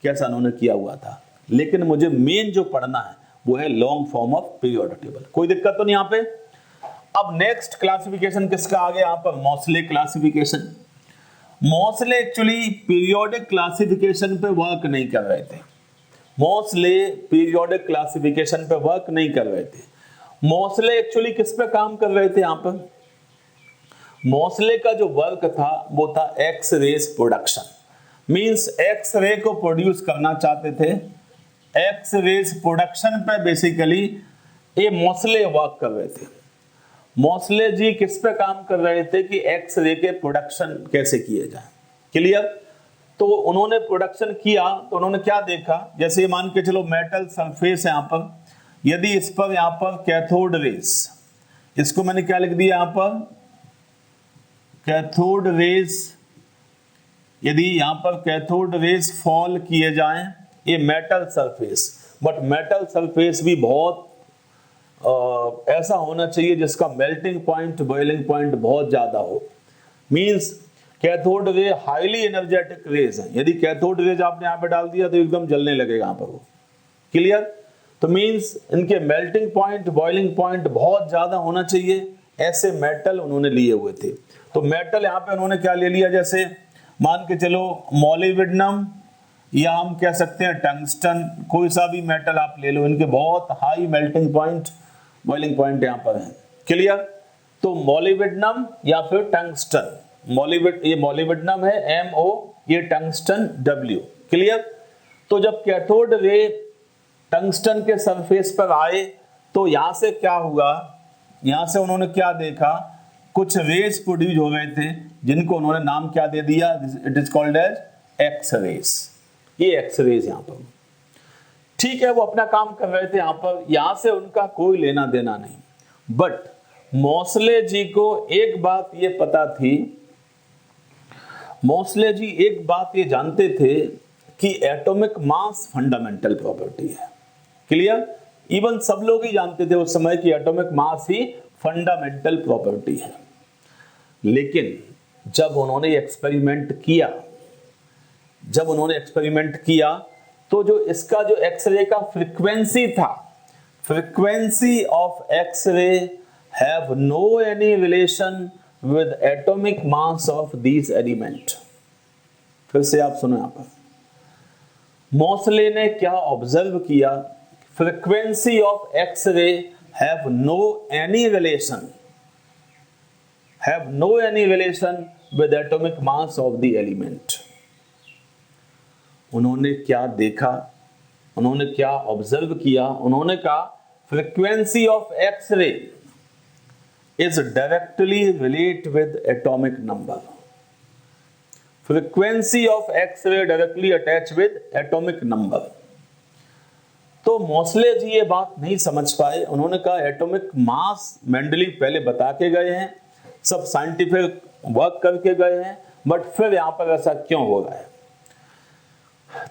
कैसा उन्होंने किया हुआ था। लेकिन मुझे मेन जो पढ़ना है वो है long form of periodic table, कोई दिक्कत तो नहीं यहाँ पे। अब नेक्स्ट क्लासिफिकेशन किसका आ गया यहाँ पर, Mauchly classification. Mauchly actually periodic classification पे वर्क नहीं कर रहे थे, मॉसले पीरियोडिक क्लासिफिकेशन पे वर्क नहीं कर रहे थे। मॉसले एक्चुअली किस पे काम कर रहे थे यहाँ पर, मॉसले का जो वर्क था वो था X rays production. Means X ray को प्रोड्यूस करना चाहते थे, एक्स रेस प्रोडक्शन पे बेसिकली ये मॉसले वर्क कर रहे थे। मॉसले जी किस पे काम कर रहे थे कि एक्स रे के प्रोडक्शन कैसे किए जाए, क्लियर। तो उन्होंने प्रोडक्शन किया तो उन्होंने क्या देखा, जैसे मान के चलो मेटल सरफेस है यहाँ पर, यदि इस पर यहाँ पर कैथोड रेस, इसको मैंने क्या लिख दिया यहाँ पर कैथोड रेस, यदि यहाँ पर कैथोड रेस फॉल किए जाएं, ये metal surface, but metal surface भी बहुत ऐसा होना चाहिए जिसका मेल्टिंग पॉइंट बॉइलिंग पॉइंट बहुत ज्यादा हो। Means cathode ray highly energetic rays है, यदि कैथोड रेज आपने यहाँ पे डाल दिया तो एकदम जलने लगेगा यहाँ पर वो। क्लियर? तो मींस इनके मेल्टिंग पॉइंट, बॉइलिंग पॉइंट बहुत ज्यादा होना चाहिए, ऐसे मेटल उन्होंने लिए हुए थे। तो मेटल यहाँ पे उन्होंने क्या ले लिया, जैसे मान के चलो मोलिब्डेनम, या हम कह सकते हैं टंगस्टन, कोई सा भी मेटल आप ले लो, इनके बहुत high melting point, boiling point यहाँ पर है। क्लियर? तो मोलिब्डेनम या फिर टंगस्टन, ये मोलिब्डेनम है MO, ये टंगस्टन W। क्लियर? तो जब कैथोड रे टंगस्टन के सरफेस पर आए तो यहां से क्या हुआ, यहां से उन्होंने क्या देखा, कुछ रेज प्रोड्यूस हो गए थे जिनको उन्होंने नाम क्या दे दिया, it is called as X rays. ये एक्स रेज यहां पर, ठीक है, वो अपना काम कर रहे थे यहां पर, यहां से उनका कोई लेना देना नहीं। बट मोसले जी को एक बात ये पता थी, मोसले जी एक बात ये जानते थे कि एटॉमिक मास फंडामेंटल प्रॉपर्टी है। क्लियर? इवन सब लोग ही जानते थे उस समय कि एटॉमिक मास ही फंडामेंटल प्रॉपर्टी है। लेकिन जब उन्होंने एक्सपेरिमेंट किया, तो जो इसका जो एक्सरे का फ्रीक्वेंसी था, frequency of X ray have no any relation with atomic mass of these element. फिर से आप सुनो यहां पर, मोसले ने क्या ऑब्जर्व किया, frequency of X ray have no any relation with atomic mass of the element. उन्होंने क्या देखा, उन्होंने क्या ऑब्जर्व किया, उन्होंने कहा frequency of X ray is directly relate with atomic number. Frequency of X ray directly attach with atomic number. तो Moseley जी ये बात नहीं समझ पाए, उन्होंने कहा एटॉमिक मास मेंडलीव पहले बता के गए हैं, सब साइंटिफिक वर्क करके गए हैं, बट फिर यहां पर ऐसा क्यों हो रहा है।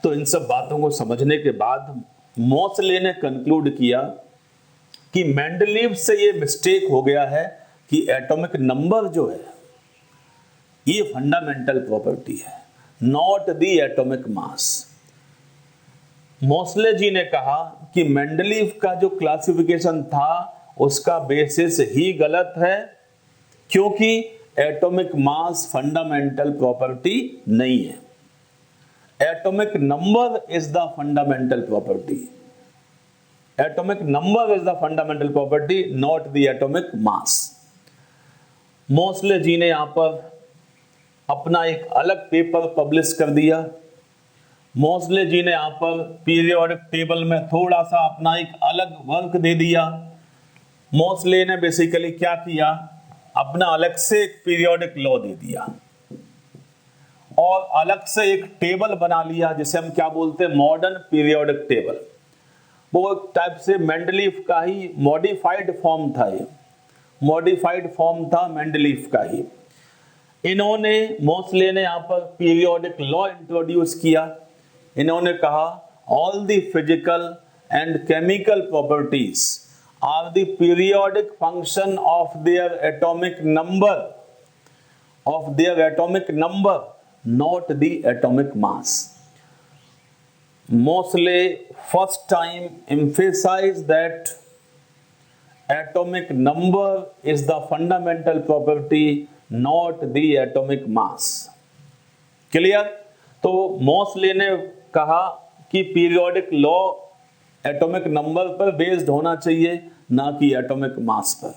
तो इन सब बातों को समझने के बाद मोसले ने कंक्लूड किया कि मेंडलीव से ये मिस्टेक हो गया है कि एटॉमिक नंबर जो है ये फंडामेंटल प्रॉपर्टी है, not the atomic mass. Moseley ji ने कहा कि मेंडलीव का जो क्लासिफिकेशन था उसका बेसिस ही गलत है, क्योंकि एटॉमिक मास फंडामेंटल प्रॉपर्टी नहीं है। Atomic number is the fundamental property, atomic number is the fundamental property, not the atomic mass. Moseley ji ने यहां पर अपना एक अलग पेपर पब्लिश कर दिया। मोसले जी ने यहां पर पीरियोडिक टेबल में थोड़ा सा अपना एक अलग वर्क दे दिया। मोसले ने बेसिकली क्या किया, अपना अलग से एक पीरियोडिक लॉ दे दिया और अलग से एक टेबल बना लिया जिसे हम क्या बोलते हैं, मॉडर्न पीरियोडिक टेबल। वो एक टाइप से मेंडलीव का ही मॉडिफाइड फॉर्म था, ये मॉडिफाइड फॉर्म था मेंडलीव का ही। इन्होंने, मोसले ने यहां पर पीरियोडिक लॉ इंट्रोड्यूस किया। इन्होंने कहा all the physical and chemical properties are the periodic function of their atomic number, not the atomic mass. Moseley first time emphasized that atomic number is the fundamental property, not the atomic mass. Clear? तो मोसले ने कहा कि periodic law atomic number पर based होना चाहिए, ना कि atomic mass पर।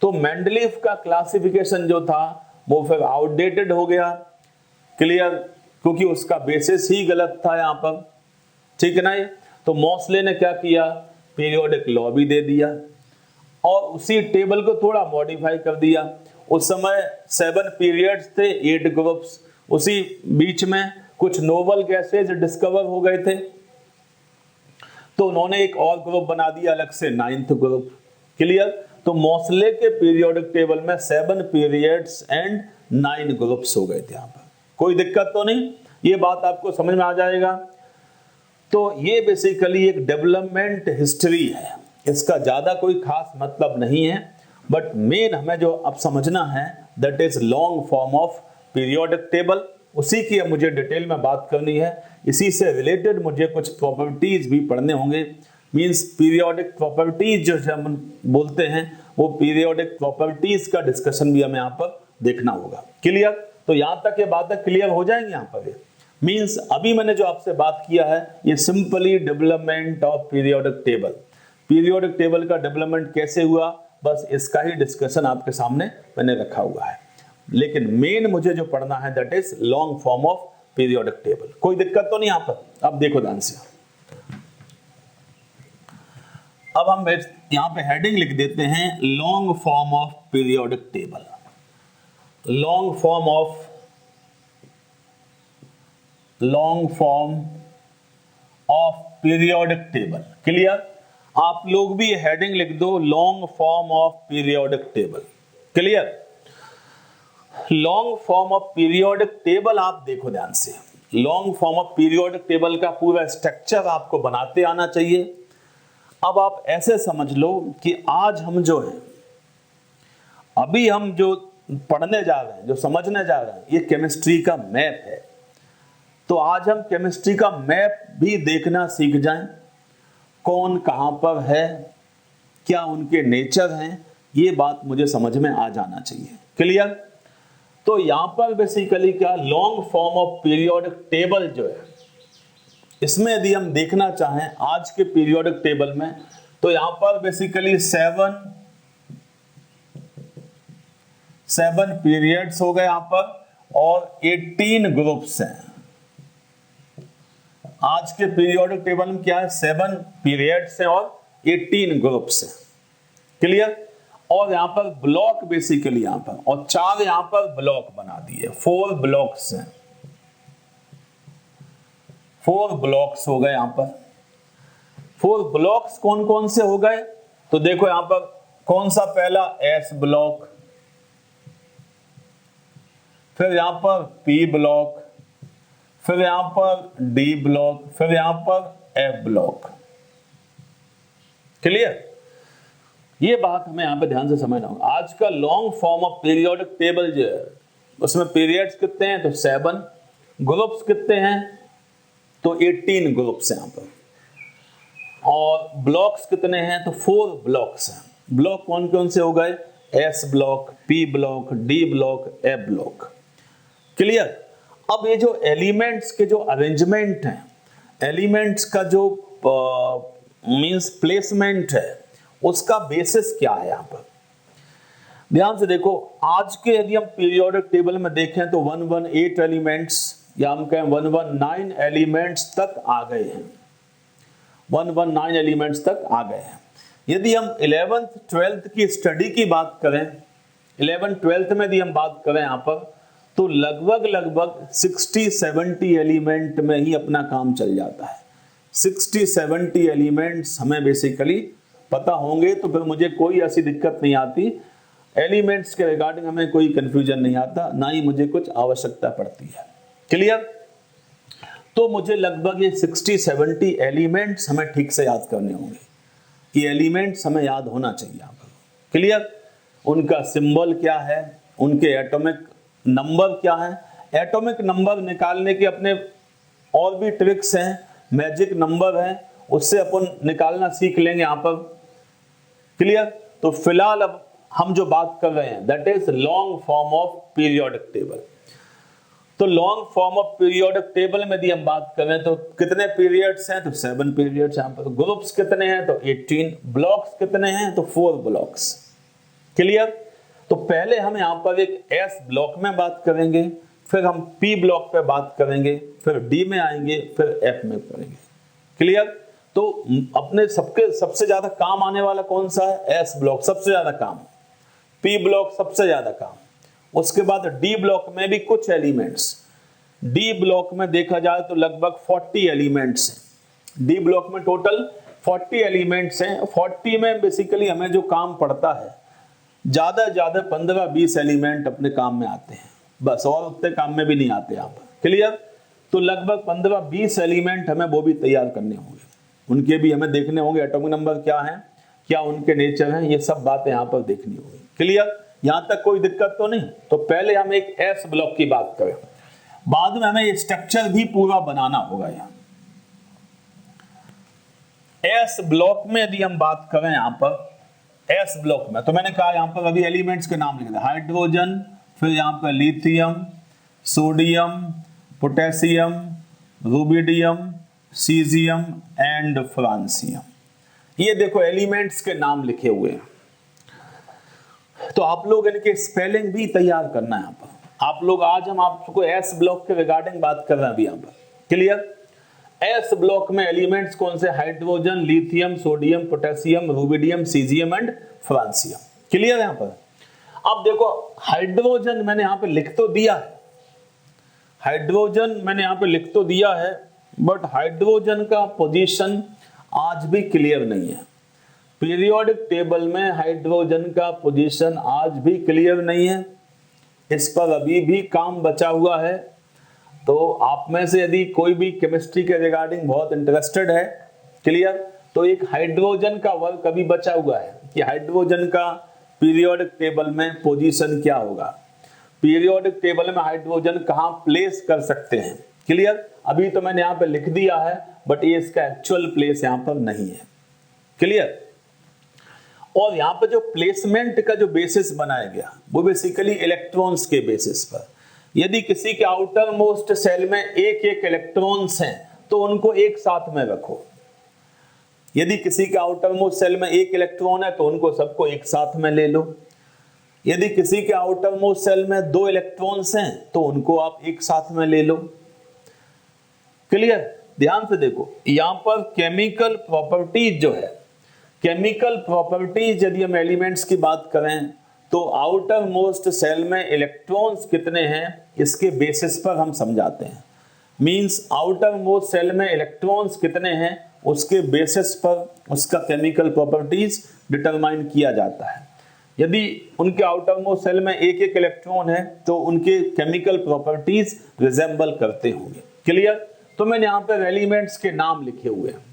तो मेंडलीव का क्लासिफिकेशन जो था वो फिर आउटडेटेड हो गया। क्लियर? क्योंकि उसका बेसिस ही गलत था यहां पर, ठीक है ना। ये तो मोसले ने क्या किया, पीरियोडिक लॉ भी दे दिया और उसी टेबल को थोड़ा मॉडिफाई कर दिया। उस समय 7 पीरियड्स थे, 8 ग्रुप्स, उसी बीच में कुछ नोबल गैसेज डिस्कवर हो गए थे, तो उन्होंने एक और ग्रुप बना दिया अलग से, 9th ग्रुप। क्लियर? तो मोसले के पीरियोडिक टेबल में 7 पीरियड्स एंड 9 ग्रुप्स हो गए थे। यहां पर कोई दिक्कत तो नहीं, ये बात आपको समझ में आ जाएगा। तो ये बेसिकली एक डेवलपमेंट हिस्ट्री है, इसका ज्यादा कोई खास मतलब नहीं है, बट मेन हमें जो अब समझना है that is long form of periodic table, उसी की अब मुझे डिटेल में बात करनी है। इसी से रिलेटेड मुझे कुछ प्रॉपर्टीज भी पढ़ने होंगे। मींस पीरियोडिक प्रॉपर्टीज जो हम बोलते हैं, वो पीरियोडिक प्रॉपर्टीज का डिस्कशन भी हमें यहाँ पर देखना होगा। क्लियर? तो यहाँ तक ये बातें क्लियर हो जाएंगी यहाँ पर। मींस अभी मैंने जो आपसे बात किया है ये simply development of periodic table. Periodic table का डेवलपमेंट कैसे हुआ, बस इसका ही डिस्कशन आपके सामने मैंने रखा हुआ है। लेकिन मेन मुझे जो पढ़ना है that is long form of periodic table. कोई दिक्कत तो नहीं यहाँ पर? अब देखो ध्यान से, अब हम यहाँ पे हेडिंग लिख देते हैं long form of periodic table. Long form of periodic table. Clear? आप लोग भी हेडिंग लिख दो, long form of periodic table. Clear? Long form of periodic table आप देखो ध्यान से। Long form of periodic table का पूरा स्ट्रक्चर आपको बनाते आना चाहिए। अब आप ऐसे समझ लो कि आज हम जो है, अभी हम जो पढ़ने जा रहे हैं, जो समझने जा रहे हैं, ये केमिस्ट्री का मैप है। तो आज हम केमिस्ट्री का मैप भी देखना सीख जाएं। कौन कहां पर है, क्या उनके नेचर हैं, ये बात मुझे समझ में आ जाना चाहिए। क्लियर? तो यहां पर बेसिकली क्या, long form of periodic table जो है, इसमें यदि हम देखना चाहें आज के पीरियोडिक टेबल में, तो यहां पर बेसिकली सेवन पीरियड्स हो गए यहां पर, और 18 ग्रुप्स हैं। आज के पीरियोडिक टेबल में क्या है, 7 पीरियड्स हैं और 18 ग्रुप्स हैं। क्लियर? और यहां पर ब्लॉक बेसिकली यहां पर, और 4 यहां पर ब्लॉक बना दिए, 4 ब्लॉक्स हैं। 4 ब्लॉक्स हो गए यहां पर। 4 ब्लॉक्स कौन कौन से हो गए, तो देखो यहां पर कौन सा, पहला एस ब्लॉक, फिर यहां पर पी ब्लॉक, फिर यहां पर डी ब्लॉक, फिर यहां पर एफ ब्लॉक। क्लियर? ये बात हमें यहां पे ध्यान से समझना होगा। आज का long form of periodic table जो है, उसमें पीरियड्स कितने हैं, तो 7, ग्रुप्स कितने हैं, तो 18 ग्रुप्स हैं यहां पर, और ब्लॉक्स कितने हैं, तो 4 ब्लॉक्स हैं। ब्लॉक कौन कौन से हो गए, S block, P block, D block, F block. Clear? अब ये जो एलिमेंट्स के जो अरेंजमेंट हैं, एलिमेंट्स का जो मींस प्लेसमेंट है, उसका बेसिस क्या है यहां पर, ध्यान से देखो। आज के यदि हम पीरियोडिक टेबल में देखें तो 118 एलिमेंट्स, या हम कहें 119 एलिमेंट्स तक आ गए हैं। 119 एलिमेंट्स तक आ गए हैं। यदि हम 11th 12th की स्टडी की बात करें, 11th 12th में यदि हम बात करें यहां पर, तो लगभग 60-70 एलिमेंट में ही अपना काम चल जाता है। 60-70 एलिमेंट्स हमें बेसिकली पता होंगे तो फिर मुझे कोई ऐसी दिक्कत नहीं आती, एलिमेंट्स के रिगार्डिंग हमें कोई कंफ्यूजन नहीं आता, ना ही मुझे कुछ आवश्यकता पड़ती है। क्लियर? तो मुझे लगभग ये 60-70 एलिमेंट्स हमें ठीक से याद करने होंगे। ये एलिमेंट्स हमें याद होना चाहिए यहाँ पर। क्लियर? उनका सिंबल क्या है, उनके एटॉमिक नंबर क्या है। एटॉमिक नंबर निकालने के अपने और भी ट्रिक्स हैं, मैजिक नंबर है, उससे अपन निकालना सीख लेंगे यहाँ पर। क्लियर? तो फिलहाल अब हम जो बात कर रहे हैं that is long form of periodic table. तो long form of periodic table में यदि हम बात करें तो कितने पीरियड्स हैं, तो 7 पीरियड्स यहाँ पर। ग्रुप्स कितने हैं, तो 18। ब्लॉक्स कितने हैं, तो 4 ब्लॉक्स। क्लियर? तो पहले हम यहाँ पर एक एस ब्लॉक में बात करेंगे, फिर हम पी ब्लॉक पे बात करेंगे, फिर डी में आएंगे, फिर एफ में करेंगे। क्लियर? तो अपने सबसे ज्यादा काम आने वाला कौन सा है, एस ब्लॉक सबसे ज्यादा काम, पी ब्लॉक सबसे ज्यादा काम, उसके बाद डी ब्लॉक में भी कुछ एलिमेंट्स। डी ब्लॉक में देखा जाए तो लगभग 40 एलिमेंट्स हैं। डी ब्लॉक में टोटल 40 एलिमेंट्स हैं। 40 में बेसिकली हमें जो काम पड़ता है, ज्यादा 15-20 एलिमेंट अपने काम में आते हैं बस, और उतने काम में भी नहीं आते यहाँ पर। क्लियर? तो लगभग 15-20 एलिमेंट हमें वो भी तैयार करने होंगे, उनके भी हमें देखने होंगे एटॉमिक नंबर क्या है, क्या उनके नेचर हैं, ये सब बातें यहाँ पर देखनी होगी। क्लियर? यहां तक कोई दिक्कत तो नहीं। तो पहले हम एक एस ब्लॉक की बात करें, बाद में हमें ये स्ट्रक्चर भी पूरा बनाना होगा। यहां एस ब्लॉक में यदि हम बात करें, यहां पर एस ब्लॉक में, तो मैंने कहा यहां पर अभी एलिमेंट्स के नाम लिख दिया, हाइड्रोजन, फिर यहां पर lithium, sodium, potassium, rubidium, caesium and francium. ये देखो एलिमेंट्स के नाम लिखे हुए हैं। तो आप लोग इनके स्पेलिंग भी तैयार करना है। यहाँ पर आप लोग, आज हम आपको एस ब्लॉक के रिगार्डिंग बात कर रहे हैं अभी यहाँ पर, क्लियर। एस ब्लॉक में एलिमेंट्स कौन से, hydrogen, lithium, sodium, potassium, rubidium, caesium and francium, clear है यहाँ पर। अब देखो हाइड्रोजन मैंने यहाँ पे लिख तो दिया है, हाइड्रोजन मैंने यहाँ पे लिख तो दिया है, बट हाइड्रोजन का पोजीशन आज भी क्लियर नहीं है। पीरियोडिक टेबल में हाइड्रोजन का पोजीशन आज भी क्लियर नहीं है, इस पर अभी भी काम बचा हुआ है। तो आप में से यदि कोई भी केमिस्ट्री के रिगार्डिंग बहुत इंटरेस्टेड है, क्लियर, तो एक हाइड्रोजन का वर्क अभी बचा हुआ है कि हाइड्रोजन का पीरियोडिक टेबल में पोजीशन क्या होगा, पीरियोडिक टेबल में हाइड्रोजन कहां प्लेस कर सकते हैं, क्लियर। अभी तो मैंने यहां पे लिख दिया है, बट ये इसका एक्चुअल प्लेस यहां पर नहीं है, क्लियर। और यहां पर जो प्लेसमेंट का जो बेसिस बनाया गया वो बेसिकली इलेक्ट्रॉन्स के बेसिस पर। यदि किसी के आउटर मोस्ट सेल में एक एक इलेक्ट्रॉन्स हैं तो उनको एक साथ में रखो। यदि किसी के आउटर मोस्ट सेल में एक इलेक्ट्रॉन है तो उनको सबको एक साथ में ले लो। यदि किसी के आउटर मोस्ट सेल में 2 इलेक्ट्रॉन्स हैं तो उनको आप एक साथ में ले लो, क्लियर। ध्यान से देखो यहां पर केमिकल प्रॉपर्टीज जो है, केमिकल प्रॉपर्टीज यदि हम एलिमेंट्स की बात करें तो आउटर मोस्ट सेल में इलेक्ट्रॉन्स कितने हैं इसके बेसिस पर हम समझाते हैं। मींस आउटर मोस्ट सेल में इलेक्ट्रॉन्स कितने हैं उसके बेसिस पर उसका केमिकल प्रॉपर्टीज डिटरमाइन किया जाता है। यदि उनके आउटर मोस्ट सेल में एक एक इलेक्ट्रॉन है तो उनके केमिकल प्रॉपर्टीज रिजेंबल करते होंगे, क्लियर। तो मैंने यहाँ पर एलिमेंट्स के नाम लिखे हुए हैं।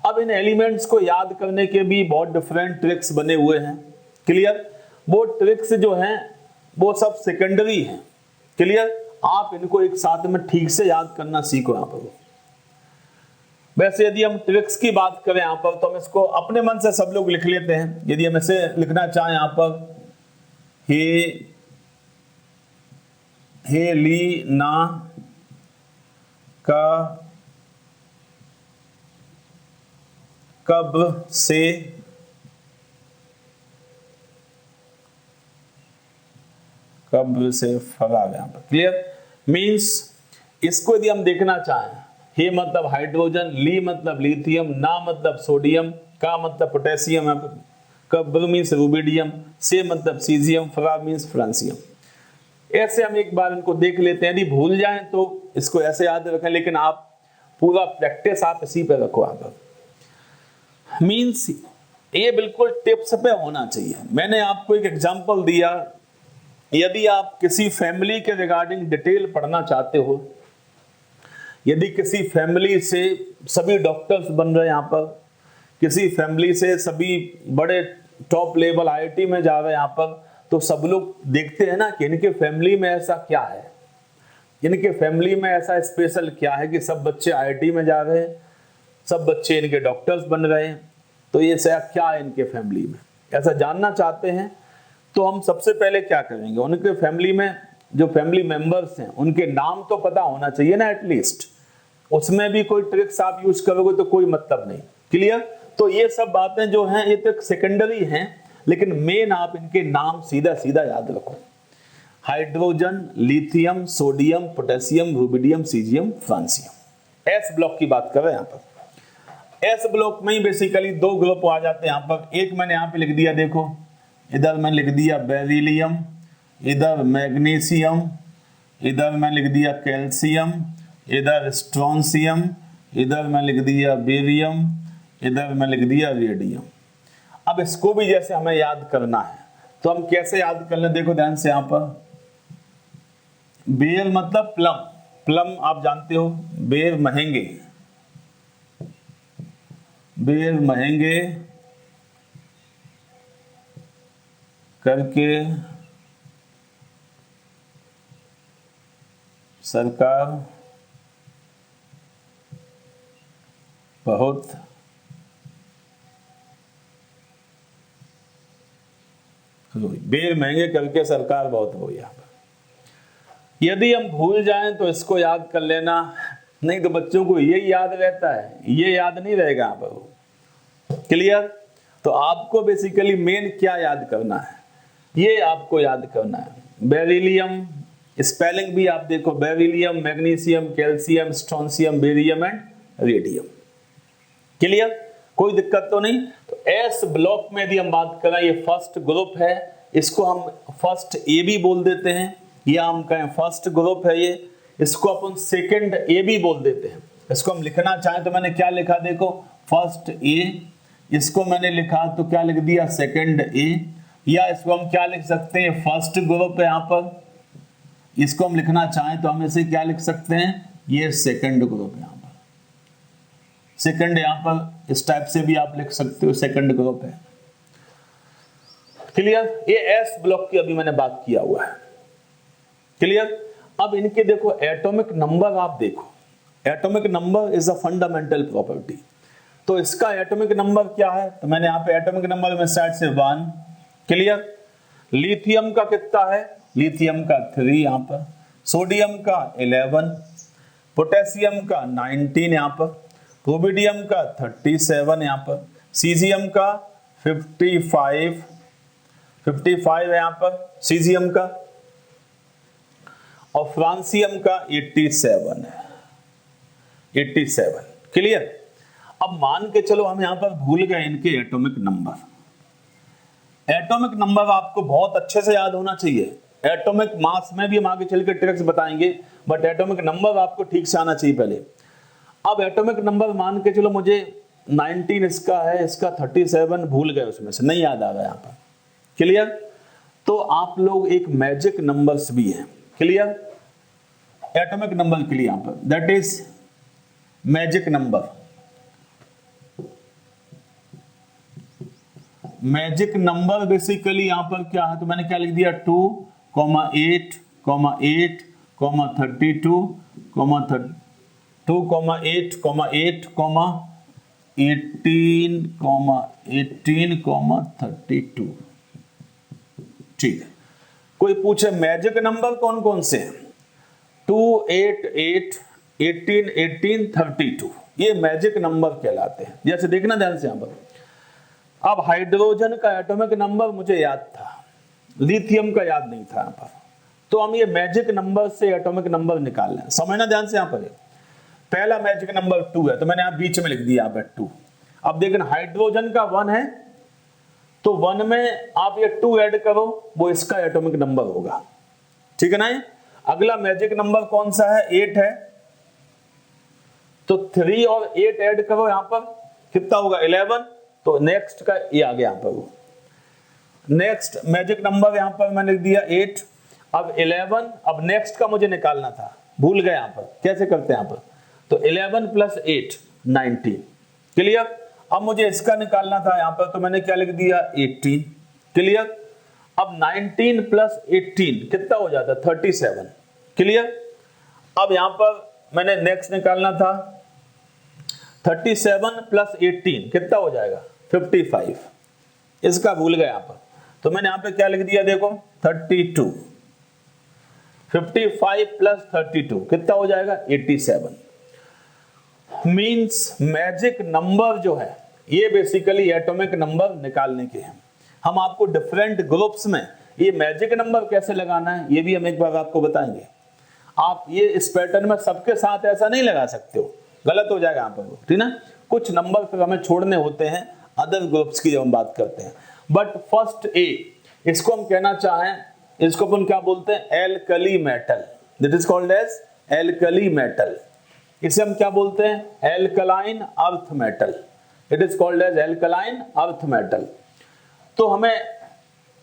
अब इन एलिमेंट्स को याद करने के भी बहुत डिफरेंट ट्रिक्स बने हुए हैं, क्लियर। वो ट्रिक्स जो हैं वो सब सेकेंडरी हैं, क्लियर। आप इनको एक साथ में ठीक से याद करना सीखो यहाँ पर। वैसे यदि हम ट्रिक्स की बात करें यहाँ पर तो हम इसको अपने मन से सब लोग लिख लेते हैं। यदि हम इसे लिखना चाहें यहाँ पर, हे ली ना का कब से फराग, यहाँ पर क्लियर। मींस इसको यदि हम देखना चाहें, हे मतलब हाइड्रोजन, ली मतलब लिथियम, ना मतलब सोडियम, का मतलब पोटेशियम, कब मींस रुबिडियम, से मतलब सीजियम, फ्रा मींस फ्रांसियम। ऐसे हम एक बार इनको देख लेते हैं। यदि भूल जाएं तो इसको ऐसे याद रखें, लेकिन आप पूरा प्रैक्टिस आप इसी पे रखो। आप मींस ये बिल्कुल टिप्स पे होना चाहिए। मैंने आपको एक एग्जांपल दिया, यदि आप किसी फैमिली के रिगार्डिंग डिटेल पढ़ना चाहते हो, यदि किसी फैमिली से सभी डॉक्टर्स बन रहे हैं यहाँ पर, किसी फैमिली से सभी बड़े टॉप लेवल आईआईटी में जा रहे हैं यहाँ पर, तो सब लोग देखते हैं ना कि इनके फैमिली में ऐसा क्या है, इनके फैमिली में ऐसा स्पेशल क्या है कि सब बच्चे आईआईटी में जा रहे हैं, सब बच्चे इनके डॉक्टर्स बन रहे हैं। तो ये ऐसा क्या है इनके फैमिली में, ऐसा जानना चाहते हैं। तो हम सबसे पहले क्या करेंगे, उनके फैमिली में जो फैमिली मेंबर्स हैं उनके नाम तो पता होना चाहिए ना एटलीस्ट। उसमें भी कोई ट्रिक्स आप यूज करोगे तो कोई मतलब नहीं, क्लियर। तो ये सब बातें जो हैं ये तो सेकेंडरी हैं, लेकिन मेन आप इनके नाम सीधा सीधा याद रखो। Hydrogen, lithium, sodium, potassium, rubidium, caesium, francium. S block की बात कर रहे हैं यहाँ पर। एस ब्लॉक में ही बेसिकली 2 ग्रुप आ जाते हैं यहाँ पर। एक मैंने यहाँ पे लिख दिया, देखो इधर मैं लिख दिया बेरिलियम, इधर मैग्नीशियम, इधर मैं लिख दिया कैल्शियम, इधर स्ट्रोंशियम, इधर मैं लिख दिया बेरियम, इधर मैं लिख दिया रेडियम। अब इसको भी जैसे हमें याद करना है तो हम कैसे याद कर लें, देखो ध्यान से। यहाँ पर बेर मतलब प्लम, प्लम आप जानते हो, बेर महंगे, बेर महंगे करके सरकार बहुत बेर महंगे करके सरकार बहुत हो गया। यदि हम भूल जाएं तो इसको याद कर लेना, नहीं तो बच्चों को ये याद रहता है, ये याद नहीं रहेगा आप। क्लियर? तो आपको बेसिकली मेन क्या याद करना है, ये आपको याद करना है। बेरिलियम, स्पेलिंग भी आप देखो, beryllium, magnesium, calcium, strontium, barium and radium. Clear? कोई दिक्कत तो नहीं। तो एस ब्लॉक में यदि हम बात करें, ये फर्स्ट ग्रुप है, इसको हम फर्स्ट ए भी बोल देते हैं, या हम कहें फर्स्ट ग्रुप है ये, इसको अपन सेकंड ए भी बोल देते हैं। इसको हम लिखना चाहें तो मैंने क्या लिखा, देखो फर्स्ट ए, इसको मैंने लिखा तो क्या लिख दिया, सेकंड ए, या इसको हम क्या लिख सकते हैं, फर्स्ट ग्रुप है यहाँ पर, इसको हम लिखना चाहें तो हम इसे क्या लिख सकते हैं, ये सेकंड ग्रुप है यहाँ पर, सेकंड यहाँ पर इस टाइप से भी आप लिख सकते हो, सेकंड ग्रुप है। क्लियर? ये एस ब्लॉक की अभी मैंने बात किया हुआ है। क्लियर? अब इनके देखो एटॉमिक नंबर, आप देखो atomic number is a fundamental property. तो इसका एटॉमिक नंबर क्या है, तो मैंने यहाँ पे एटॉमिक नंबर में साइड से 1। क्लियर? लिथियम का कितना है, लिथियम का 3 यहाँ पर, सोडियम का 11, पोटेशियम का 19 यहाँ पर, प्रोबिडियम का 37 यहाँ पर, सीजियम का 55 है यहाँ पर सीजियम का, और फ्रांसियम का 87 है, 87। क्लियर? अब मान के चलो हम यहां पर भूल गए इनके एटॉमिक नंबर। एटॉमिक नंबर आपको बहुत अच्छे से याद होना चाहिए। एटॉमिक मास में भी हम आगे चल के ट्रिक्स बताएंगे, बट एटॉमिक नंबर आपको ठीक से आना चाहिए पहले। अब एटॉमिक नंबर मान के चलो मुझे 19 इसका है, इसका 37 भूल गए, उसमें से नहीं याद आ रहा यहाँ पर। क्लियर? तो आप लोग एक मैजिक नंबर्स भी हैं। क्लियर? एटॉमिक नंबर के लिए यहाँ पर that is magic number. Magic number basically यहां पर क्या है, तो मैंने क्या लिख दिया 2, 8, 8, 32, 2, 8, 8, 18, 32। ठीक है। कोई पूछे मैजिक नंबर कौन कौन से हैं, 2, 8, 8, 18, 18, 32, ये मैजिक नंबर कहलाते हैं। जैसे देखना ध्यान से यहां पर, अब हाइड्रोजन का एटॉमिक नंबर मुझे याद था, लिथियम का याद नहीं था यहाँ पर, तो हम ये मैजिक नंबर से एटॉमिक नंबर निकाल लें। समझना ध्यान से यहाँ पर, पहला मैजिक नंबर 2 है, तो मैंने यहाँ बीच में लिख दिया यहाँ पर 2। अब देखना हाइड्रोजन का 1 है, तो 1 में आप ये 2 ऐड करो, वो इसका एटॉमिक नंबर होगा। ठीक है ना? अगला मैजिक नंबर कौन सा है, 8 है, तो 3 और 8 ऐड करो, यहां पर कितना होगा 11, तो नेक्स्ट का ये आ गया यहां पर। नेक्स्ट मैजिक नंबर यहां पर मैंने लिख दिया 8, अब 11, अब नेक्स्ट का मुझे निकालना था, भूल गए यहां पर, कैसे करते हैं यहां पर, तो 11 + 8 19। क्लियर? अब मुझे इसका निकालना था यहां पर, तो मैंने क्या लिख दिया 18। क्लियर? अब 19 + 18 कितना हो जाता है 37। क्लियर? अब यहां पर मैंने नेक्स्ट निकालना था 37 + 18 कितना हो जाएगा 55। इसका भूल गए यहां पर, तो मैंने यहां पे क्या लिख दिया, देखो 32। 55 + 32 कितना हो जाएगा 87। मींस मैजिक नंबर जो है ये बेसिकली एटॉमिक नंबर निकालने के हैं। हम आपको डिफरेंट ग्रुप्स में ये मैजिक नंबर कैसे लगाना है ये भी हम एक बार आपको बताएंगे। आप ये इस पैटर्न में सबके साथ ऐसा नहीं लगा सकते हो, गलत हो जाएगा यहाँ पर, ठीक ना। कुछ नंबर फिर हमें छोड़ने होते हैं अदर ग्रुप्स की जब हम बात करते हैं। बट फर्स्ट ए, इसको हम कहना चाहें, इसको अपन क्या बोलते हैं, alkali metal, that is called as alkali metal. इसे हम क्या बोलते हैं, alkaline earth metal, it is called as alkaline earth metal. तो हमें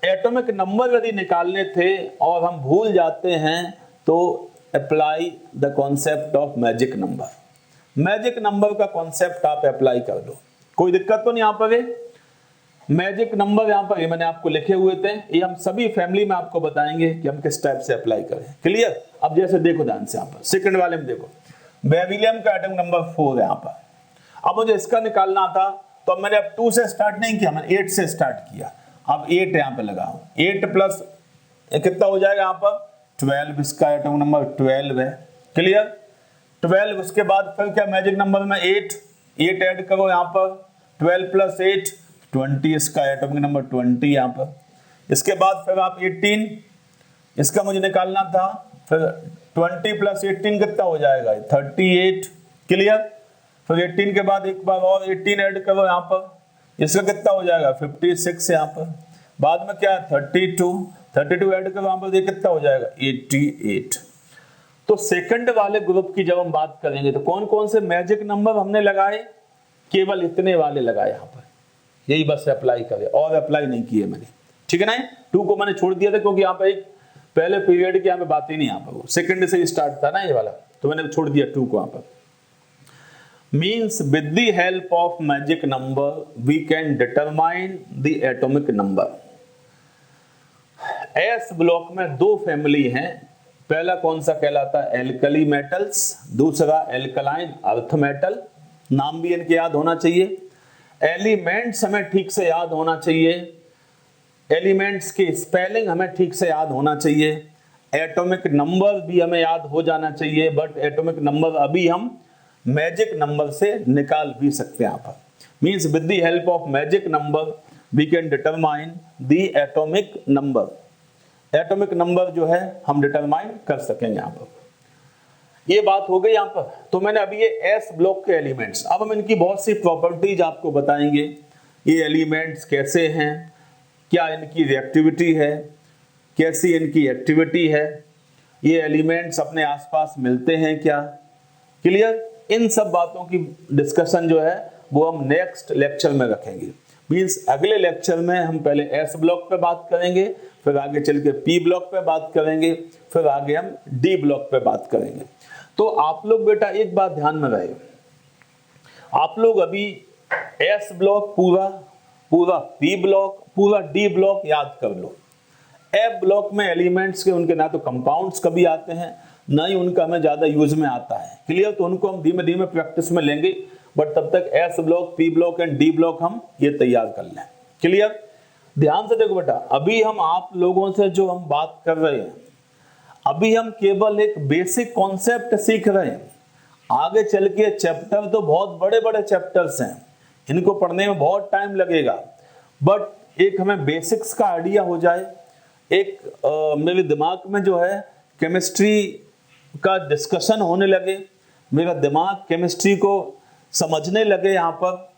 एटॉमिक नंबर यदि निकालने थे और हम भूल जाते हैं तो apply the concept of magic number. Magic number का कॉन्सेप्ट आप अप्लाई कर दो, कोई दिक्कत तो नहीं। यहां पर मैजिक नंबर यहाँ पर ये मैंने आपको लिखे हुए थे, ये हम सभी फैमिली में आपको बताएंगे कि हम किस टाइप से अप्लाई करें। क्लियर? अब जैसे देखो ध्यान से, यहाँ पर सेकंड वाले में देखो बेरिलियम का एटम नंबर 4 है यहाँ पर। अब मुझे इसका निकालना था, तो अब मैंने अब 2 से स्टार्ट नहीं किया, मैंने 8 से स्टार्ट किया। अब 8 यहाँ पे लगाओ, 8 प्लस कितना हो जाएगा यहाँ पर 12, इसका एटम नंबर 12 है। क्लियर? 12, उसके बाद फिर क्या मैजिक नंबर में 8 ऐड करो यहाँ पर, 12 प्लस 8 20, इसका एटॉमिक नंबर 20 यहाँ पर। इसके बाद फिर आप 18, इसका मुझे निकालना था, फिर 20 प्लस 18 कितना हो जाएगा 38। क्लियर? फिर 18 के बाद एक बार और 18 ऐड करो यहाँ पर, इसका कितना हो जाएगा 56 यहाँ पर। बाद में क्या 32 ऐड करो यहाँ पर, ये कितना हो जाएगा 88। तो सेकंड वाले ग्रुप की जब हम बात करेंगे तो कौन कौन से मैजिक नंबर हमने लगाए, केवल इतने वाले लगाए यहाँ पर, यही बस अप्लाई करें, और अप्लाई नहीं किए मैंने। ठीक है ना? 2 को मैंने छोड़ दिया था क्योंकि यहाँ पे एक पहले पीरियड की यहाँ पे बात ही नहीं, यहाँ पर वो सेकंड से ही स्टार्ट था ना ये वाला, तो मैंने छोड़ दिया 2 को यहाँ पर। Means with the help of magic number we can determine the atomic number. S block में 2 फैमिली हैं, पहला कौन सा कहलाता है एल्कली मेटल्स, दूसरा एल्कलाइन अर्थ मेटल। नाम भी इनके याद होना चाहिए, एलिमेंट्स हमें ठीक से याद होना चाहिए, एलिमेंट्स की स्पेलिंग हमें ठीक से याद होना चाहिए, एटॉमिक नंबर भी हमें याद हो जाना चाहिए। बट एटॉमिक नंबर अभी हम मैजिक नंबर से निकाल भी सकते हैं यहाँ पर। Means with the help of magic number we can determine the atomic number. Atomic number जो है हम डिटरमाइन कर सकेंगे यहाँ पर। ये बात हो गई यहाँ पर। तो मैंने अभी ये एस ब्लॉक के एलिमेंट्स, अब हम इनकी बहुत सी प्रॉपर्टीज आपको बताएंगे। ये एलिमेंट्स कैसे हैं, क्या इनकी रिएक्टिविटी है, कैसी इनकी एक्टिविटी है, ये एलिमेंट्स अपने आसपास मिलते हैं क्या। क्लियर? इन सब बातों की डिस्कशन जो है वो हम नेक्स्ट लेक्चर में रखेंगे। मीन्स अगले लेक्चर में हम पहले एस ब्लॉक पे बात करेंगे, फिर आगे चल के पी ब्लॉक पे बात करेंगे, फिर आगे हम डी ब्लॉक पे बात करेंगे। तो आप लोग बेटा एक बात ध्यान में रहे, आप लोग अभी एस ब्लॉक पूरा पी ब्लॉक, पूरा डी ब्लॉक याद कर लो। एफ ब्लॉक में एलिमेंट्स के उनके ना तो कंपाउंड्स कभी आते हैं, ना ही उनका हमें ज्यादा यूज में आता है। क्लियर? तो उनको हम धीमे धीमे प्रैक्टिस में लेंगे, बट तब तक S block, P block and D block हम ये तैयार कर लें। क्लियर? ध्यान से देखो बेटा, अभी हम आप लोगों से जो हम बात कर रहे हैं, अभी हम केवल एक बेसिक कॉन्सेप्ट सीख रहे हैं। आगे चल के चैप्टर तो बहुत बड़े बड़े चैप्टर्स हैं, इनको पढ़ने में बहुत टाइम लगेगा, बट एक हमें बेसिक्स का आइडिया हो जाए। एक मेरे दिमाग में जो है केमिस्ट्री का डिस्कशन होने लगे, मेरा दिमाग केमिस्ट्री को समझने लगे यहाँ पर,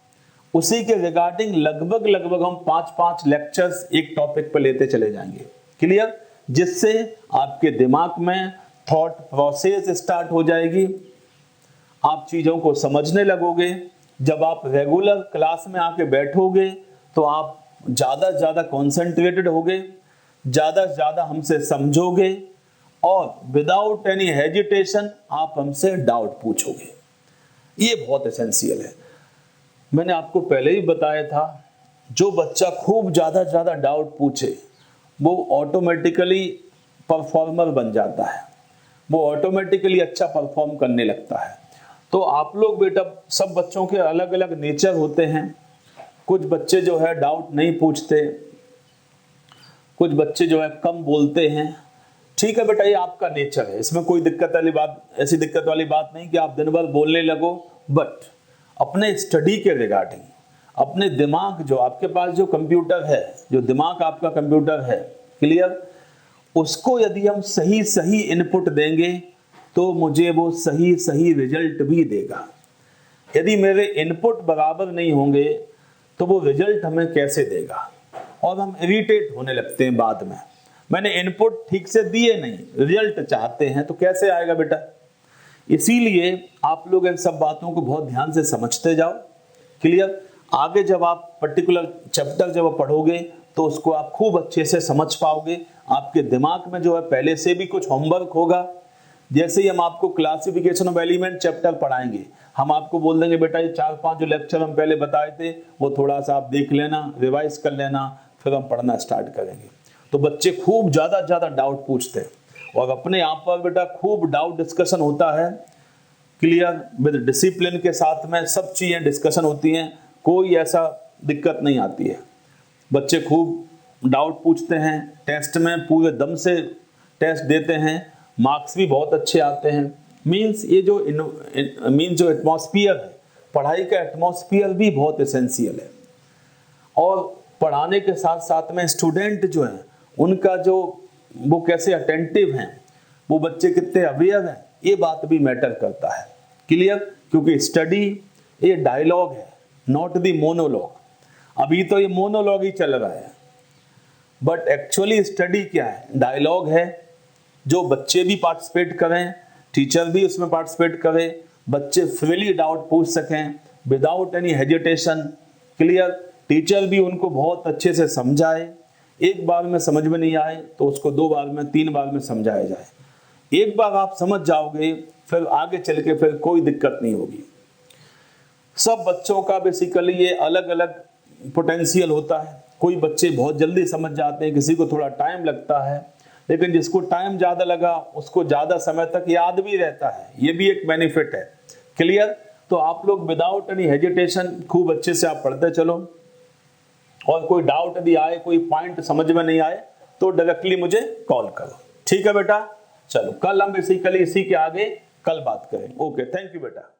उसी के रिगार्डिंग लगभग हम 5-5 लेक्चर्स एक टॉपिक पर लेते चले जाएंगे। क्लियर? जिससे आपके दिमाग में थॉट प्रोसेस स्टार्ट हो जाएगी, आप चीजों को समझने लगोगे। जब आप रेगुलर क्लास में आके बैठोगे तो आप ज्यादा से ज्यादा कॉन्सेंट्रेटेड होगे, ज्यादा से ज्यादा हमसे समझोगे, और विदाउट एनी हेजिटेशन आप हमसे डाउट पूछोगे। ये बहुत एसेंशियल है। मैंने आपको पहले ही बताया था, जो बच्चा खूब ज्यादा डाउट पूछे वो ऑटोमेटिकली परफॉर्मर बन जाता है, वो ऑटोमेटिकली अच्छा परफॉर्म करने लगता है। तो आप लोग बेटा, सब बच्चों के अलग अलग नेचर होते हैं। कुछ बच्चे जो है डाउट नहीं पूछते, कुछ बच्चे जो है कम बोलते हैं। ठीक है बेटा, ये आपका नेचर है, इसमें कोई दिक्कत वाली बात, ऐसी दिक्कत वाली बात नहीं कि आप दिन भर बोलने लगो। बट अपने स्टडी के रिगार्डिंग, अपने दिमाग, जो आपके पास जो कंप्यूटर है, जो दिमाग आपका कंप्यूटर है, क्लियर, उसको यदि हम सही इनपुट देंगे तो मुझे वो सही रिजल्ट भी देगा। यदि मेरे इनपुट बराबर नहीं होंगे तो वो रिजल्ट हमें कैसे देगा, और हम इरिटेट होने लगते हैं बाद में। मैंने इनपुट ठीक से दिए नहीं, रिजल्ट चाहते हैं, तो कैसे आएगा बेटा। इसीलिए आप लोग इन सब बातों को बहुत ध्यान से समझते जाओ। क्लियर? आगे जब आप पर्टिकुलर चैप्टर जब पढ़ोगे तो उसको आप खूब अच्छे से समझ पाओगे। आपके दिमाग में जो है पहले से भी कुछ होमवर्क होगा, जैसे ही हम आपको क्लासिफिकेशन ऑफ एलिमेंट चैप्टर पढ़ाएंगे, हम आपको बोल देंगे बेटा ये 4-5 जो लेक्चर हम पहले बताए थे वो थोड़ा सा आप देख लेना, रिवाइज कर लेना, फिर हम पढ़ना स्टार्ट करेंगे। तो बच्चे खूब ज़्यादा डाउट पूछते हैं और अपने यहाँ पर बेटा खूब डाउट डिस्कशन होता है, क्लियर विद डिसिप्लिन के साथ में सब चीज़ें डिस्कशन होती हैं, कोई ऐसा दिक्कत नहीं आती है। बच्चे खूब डाउट पूछते हैं, टेस्ट में पूरे दम से टेस्ट देते हैं, मार्क्स भी बहुत अच्छे आते हैं। मीन्स ये जो जो एटमॉस्फियर है, पढ़ाई का एटमॉस्फियर भी बहुत एसेंशियल है। और पढ़ाने के साथ साथ में स्टूडेंट जो हैं उनका जो वो कैसे अटेंटिव हैं, वो बच्चे कितने अवेयर हैं, ये बात भी मैटर करता है। क्लियर? क्योंकि स्टडी ये डायलॉग है, नॉट द मोनोलॉग। अभी तो ये मोनोलॉग ही चल रहा है, बट एक्चुअली स्टडी क्या है? डायलॉग है, जो बच्चे भी पार्टिसिपेट करें, टीचर भी उसमें पार्टिसिपेट करें, बच्चे फ्रीली डाउट पूछ सकें without any hesitation. Clear? Teacher भी उनको बहुत अच्छे से समझाए, एक बार में समझ में नहीं आए तो उसको 2 बार में 3 बार में समझाया जाए। एक बार आप समझ जाओगे फिर आगे चल के फिर कोई दिक्कत नहीं होगी। सब बच्चों का बेसिकली ये अलग अलग पोटेंशियल होता है। कोई बच्चे बहुत जल्दी समझ जाते हैं, किसी को थोड़ा टाइम लगता है, लेकिन जिसको टाइम ज़्यादा लगा उसको ज़्यादा समय तक याद भी रहता है, ये भी एक बेनिफिट है। क्लियर? तो आप लोग विदाउट एनी हेजिटेशन खूब अच्छे से आप पढ़ते चलो, और कोई डाउट यदि आए, कोई पॉइंट समझ में नहीं आए तो डायरेक्टली मुझे कॉल करो। ठीक है बेटा? चलो कल हम बेसिकली इसी के आगे कल बात करें। ओके, थैंक यू बेटा।